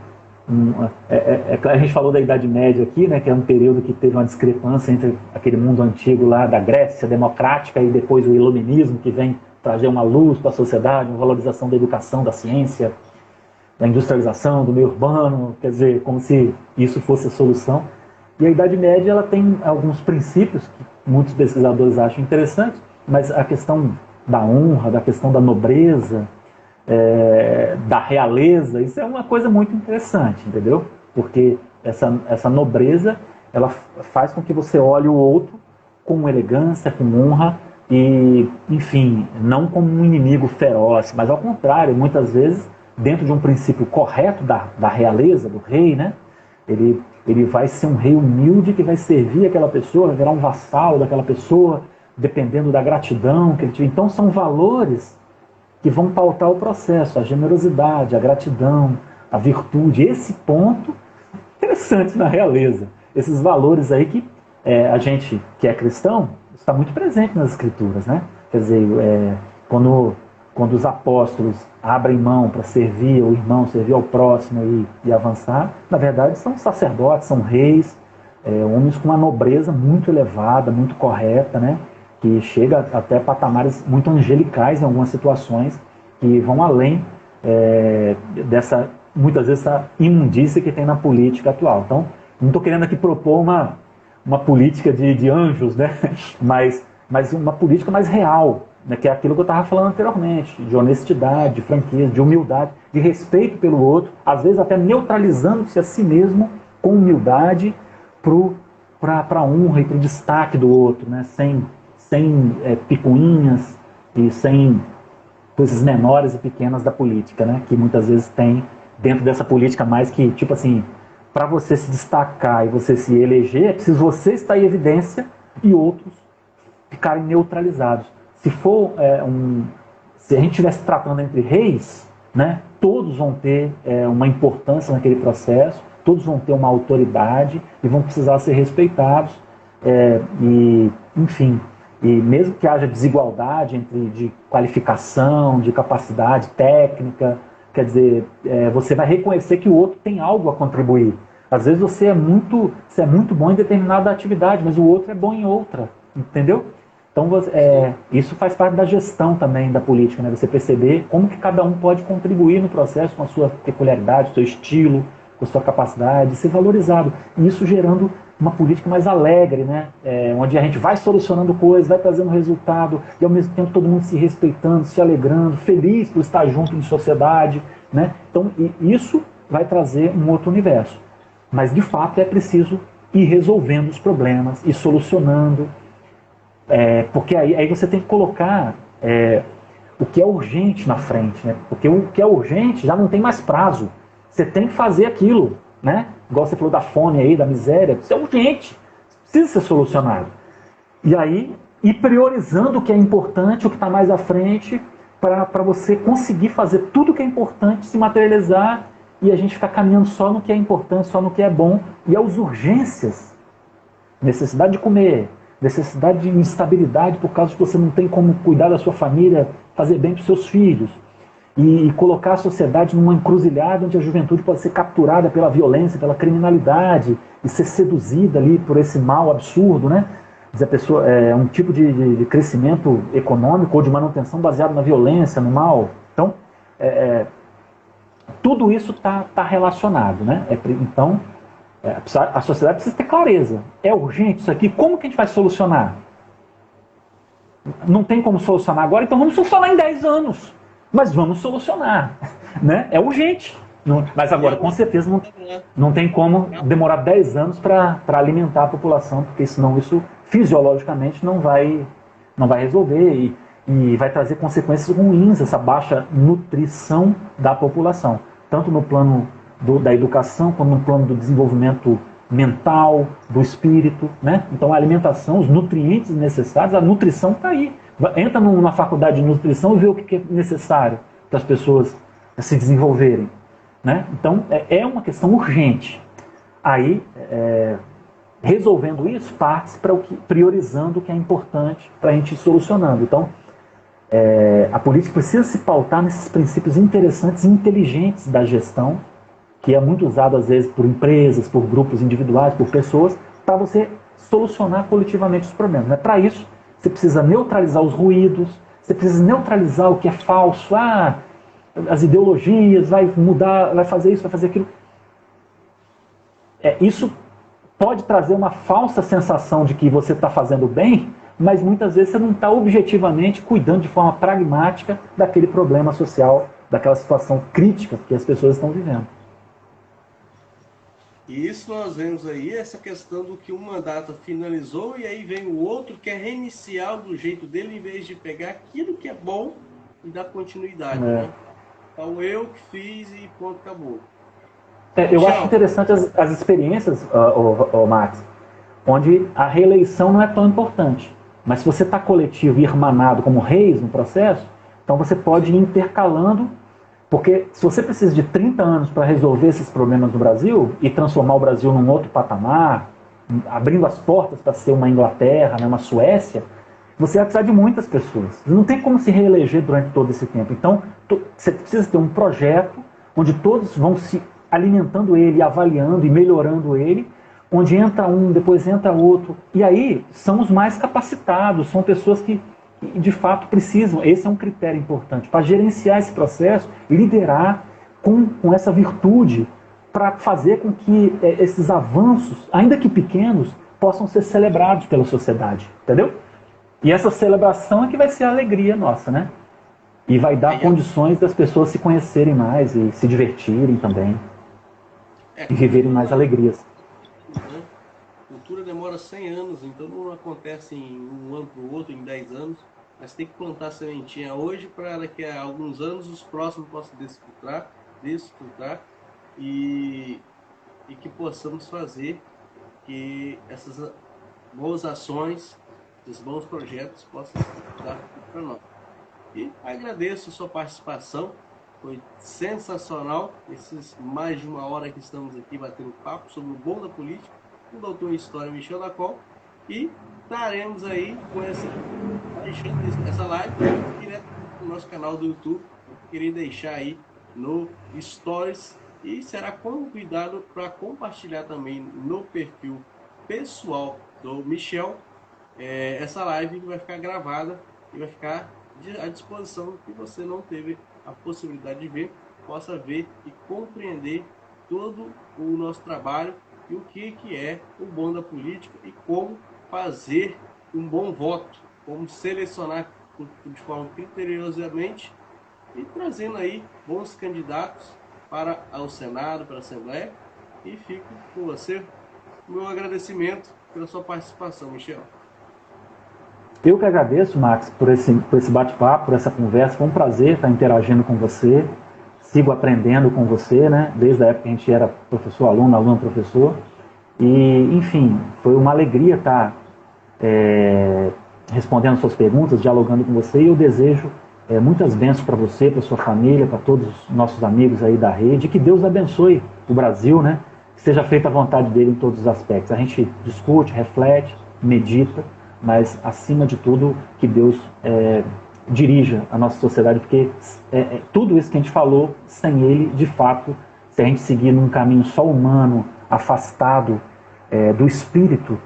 a gente falou da Idade Média aqui, né, que é um período que teve uma discrepância entre aquele mundo antigo lá da Grécia democrática e depois o Iluminismo, que vem trazer uma luz para a sociedade, uma valorização da educação, da ciência, da industrialização, do meio urbano, quer dizer, como se isso fosse a solução. E a Idade Média ela tem alguns princípios que muitos pesquisadores acham interessantes, mas a questão da honra, da questão da nobreza, da realeza, isso é uma coisa muito interessante, entendeu? Porque essa nobreza, ela faz com que você olhe o outro com elegância, com honra e, enfim, não como um inimigo feroz, mas ao contrário, muitas vezes, dentro de um princípio correto da realeza, do rei, né? Ele vai ser um rei humilde que vai servir aquela pessoa, vai virar um vassalo daquela pessoa, dependendo da gratidão que ele tiver. Então são valores que vão pautar o processo, a generosidade, a gratidão, a virtude. Esse ponto interessante na realeza. Esses valores aí que a gente que é cristão está muito presente nas escrituras, né? Quer dizer, quando os apóstolos abrem mão para servir o irmão, servir ao próximo e avançar, na verdade são sacerdotes, são reis, homens com uma nobreza muito elevada, muito correta, né? Que chega até patamares muito angelicais em algumas situações, que vão além muitas vezes, essa imundícia que tem na política atual. Então, não estou querendo aqui propor uma política de anjos, né? mas uma política mais real, né? Que é aquilo que eu estava falando anteriormente, de honestidade, de franqueza, de humildade, de respeito pelo outro, às vezes até neutralizando-se a si mesmo com humildade para a honra e para o destaque do outro, né? Sem picuinhas e sem coisas menores e pequenas da política, né? Que muitas vezes tem dentro dessa política mais que, tipo assim, para você se destacar e você se eleger, é preciso você estar em evidência e outros ficarem neutralizados. Se a gente estivesse tratando entre reis, né? Todos vão ter uma importância naquele processo, todos vão ter uma autoridade e vão precisar ser respeitados, enfim. E mesmo que haja desigualdade de qualificação, de capacidade técnica, quer dizer, você vai reconhecer que o outro tem algo a contribuir. Às vezes você é muito bom em determinada atividade, mas o outro é bom em outra, entendeu? Então isso faz parte da gestão também da política, né? Você perceber como que cada um pode contribuir no processo com a sua peculiaridade, seu estilo, com a sua capacidade de ser valorizado. E isso gerando uma política mais alegre, né? Onde a gente vai solucionando coisas, vai trazendo resultado, e ao mesmo tempo todo mundo se respeitando, se alegrando, feliz por estar junto em sociedade, né? Então isso vai trazer um outro universo. Mas de fato é preciso ir resolvendo os problemas, ir solucionando, porque aí você tem que colocar o que é urgente na frente, né? Porque o que é urgente já não tem mais prazo. Você tem que fazer aquilo, né? Igual você falou da fome aí, da miséria, isso é urgente, precisa ser solucionado. E aí, ir priorizando o que é importante, o que está mais à frente, para você conseguir fazer tudo o que é importante se materializar e a gente ficar caminhando só no que é importante, só no que é bom. E as urgências, necessidade de comer, necessidade de instabilidade por causa de que você não tem como cuidar da sua família, fazer bem para os seus filhos, e colocar a sociedade numa encruzilhada onde a juventude pode ser capturada pela violência, pela criminalidade e ser seduzida ali por esse mal absurdo, né? A pessoa um tipo de crescimento econômico ou de manutenção baseado na violência, no mal. Então, tudo isso está relacionado, né? Então, A sociedade precisa ter clareza. É urgente isso aqui? Como que a gente vai solucionar? Não tem como solucionar agora, então vamos solucionar em 10 anos. Mas vamos solucionar. Né? É urgente. Mas agora, com certeza, não tem como demorar 10 anos para alimentar a população, porque senão isso fisiologicamente não vai resolver e vai trazer consequências ruins, essa baixa nutrição da população. Tanto no plano da educação, como no plano do desenvolvimento mental, do espírito, né? Então a alimentação, os nutrientes necessários, a nutrição está aí. Entra numa faculdade de nutrição e vê o que é necessário para as pessoas se desenvolverem, né? Então é uma questão urgente. Aí, resolvendo isso, parte para priorizando o que é importante para a gente ir solucionando. Então, a política precisa se pautar nesses princípios interessantes e inteligentes da gestão, que é muito usado às vezes por empresas, por grupos individuais, por pessoas, para você solucionar coletivamente os problemas. Né? Para isso, você precisa neutralizar os ruídos, você precisa neutralizar o que é falso, as ideologias, vai mudar, vai fazer isso, vai fazer aquilo. Isso pode trazer uma falsa sensação de que você está fazendo bem, mas muitas vezes você não está objetivamente cuidando de forma pragmática daquele problema social, daquela situação crítica que as pessoas estão vivendo. E isso nós vemos aí, essa questão do que um mandato finalizou e aí vem o outro que quer reiniciar do jeito dele, em vez de pegar aquilo que é bom e dar continuidade. Né? Então eu que fiz e ponto, acabou. Eu acho interessante as experiências, Max, onde a reeleição não é tão importante. Mas se você está coletivo e irmanado como reis no processo, então você pode ir intercalando. Porque se você precisa de 30 anos para resolver esses problemas no Brasil e transformar o Brasil num outro patamar, abrindo as portas para ser uma Inglaterra, né, uma Suécia, você vai precisar de muitas pessoas. Não tem como se reeleger durante todo esse tempo. Então, você precisa ter um projeto onde todos vão se alimentando ele, avaliando e melhorando ele, onde entra um, depois entra outro. E aí são os mais capacitados, são pessoas que de fato precisam, esse é um critério importante, para gerenciar esse processo, liderar com essa virtude, para fazer com que esses avanços, ainda que pequenos, possam ser celebrados pela sociedade, entendeu? E essa celebração é que vai ser a alegria nossa, né? E vai dar condições das pessoas se conhecerem mais e se divertirem também, e viverem mais alegrias. Cultura demora 100 anos, então não acontece em um ano para o outro, em 10 anos. Mas tem que plantar a sementinha hoje para daqui a alguns anos os próximos possam desfrutar e que possamos fazer que essas boas ações, esses bons projetos possam dar para nós. E agradeço a sua participação, foi sensacional, esses mais de uma hora que estamos aqui batendo papo sobre o bom da política, o doutor em História Michel Dacol, e estaremos aí com essa live direto no nosso canal do YouTube. Eu queria deixar aí no Stories e será convidado para compartilhar também no perfil pessoal do Michel essa live que vai ficar gravada e vai ficar à disposição que você não teve a possibilidade de ver, possa ver e compreender todo o nosso trabalho e o que é o bom da política e como fazer um bom voto, como selecionar de forma criteriosamente e trazendo aí bons candidatos para o Senado, para a Assembleia. E fico com você, meu agradecimento pela sua participação, Michel. Eu que agradeço, Max, por esse bate-papo, por essa conversa. Foi um prazer estar interagindo com você. Sigo aprendendo com você, né? Desde a época que a gente era professor, aluno, aluno, professor. E, enfim, foi uma alegria estar respondendo suas perguntas, dialogando com você. E eu desejo muitas bênçãos para você, para sua família, para todos os nossos amigos aí da rede. Que Deus abençoe o Brasil, né? Que seja feita a vontade dele em todos os aspectos. A gente discute, reflete, medita, mas, acima de tudo, que Deus dirija a nossa sociedade, porque tudo isso que a gente falou, sem Ele, de fato, se a gente seguir num caminho só humano, afastado do Espírito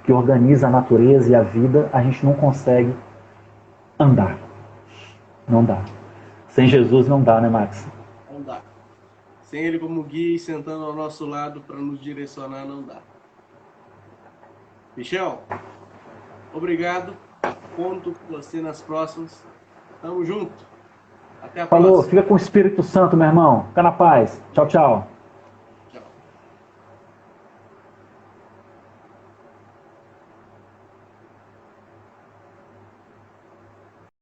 que organiza a natureza e a vida, a gente não consegue andar. Não dá. Sem Jesus não dá, né, Max? Não dá. Sem ele como guia e sentando ao nosso lado para nos direcionar, não dá. Michel, obrigado. Conto com você nas próximas. Tamo junto. Até a Falou, próxima. fica com o Espírito Santo, meu irmão. Fica na paz. Tchau, tchau.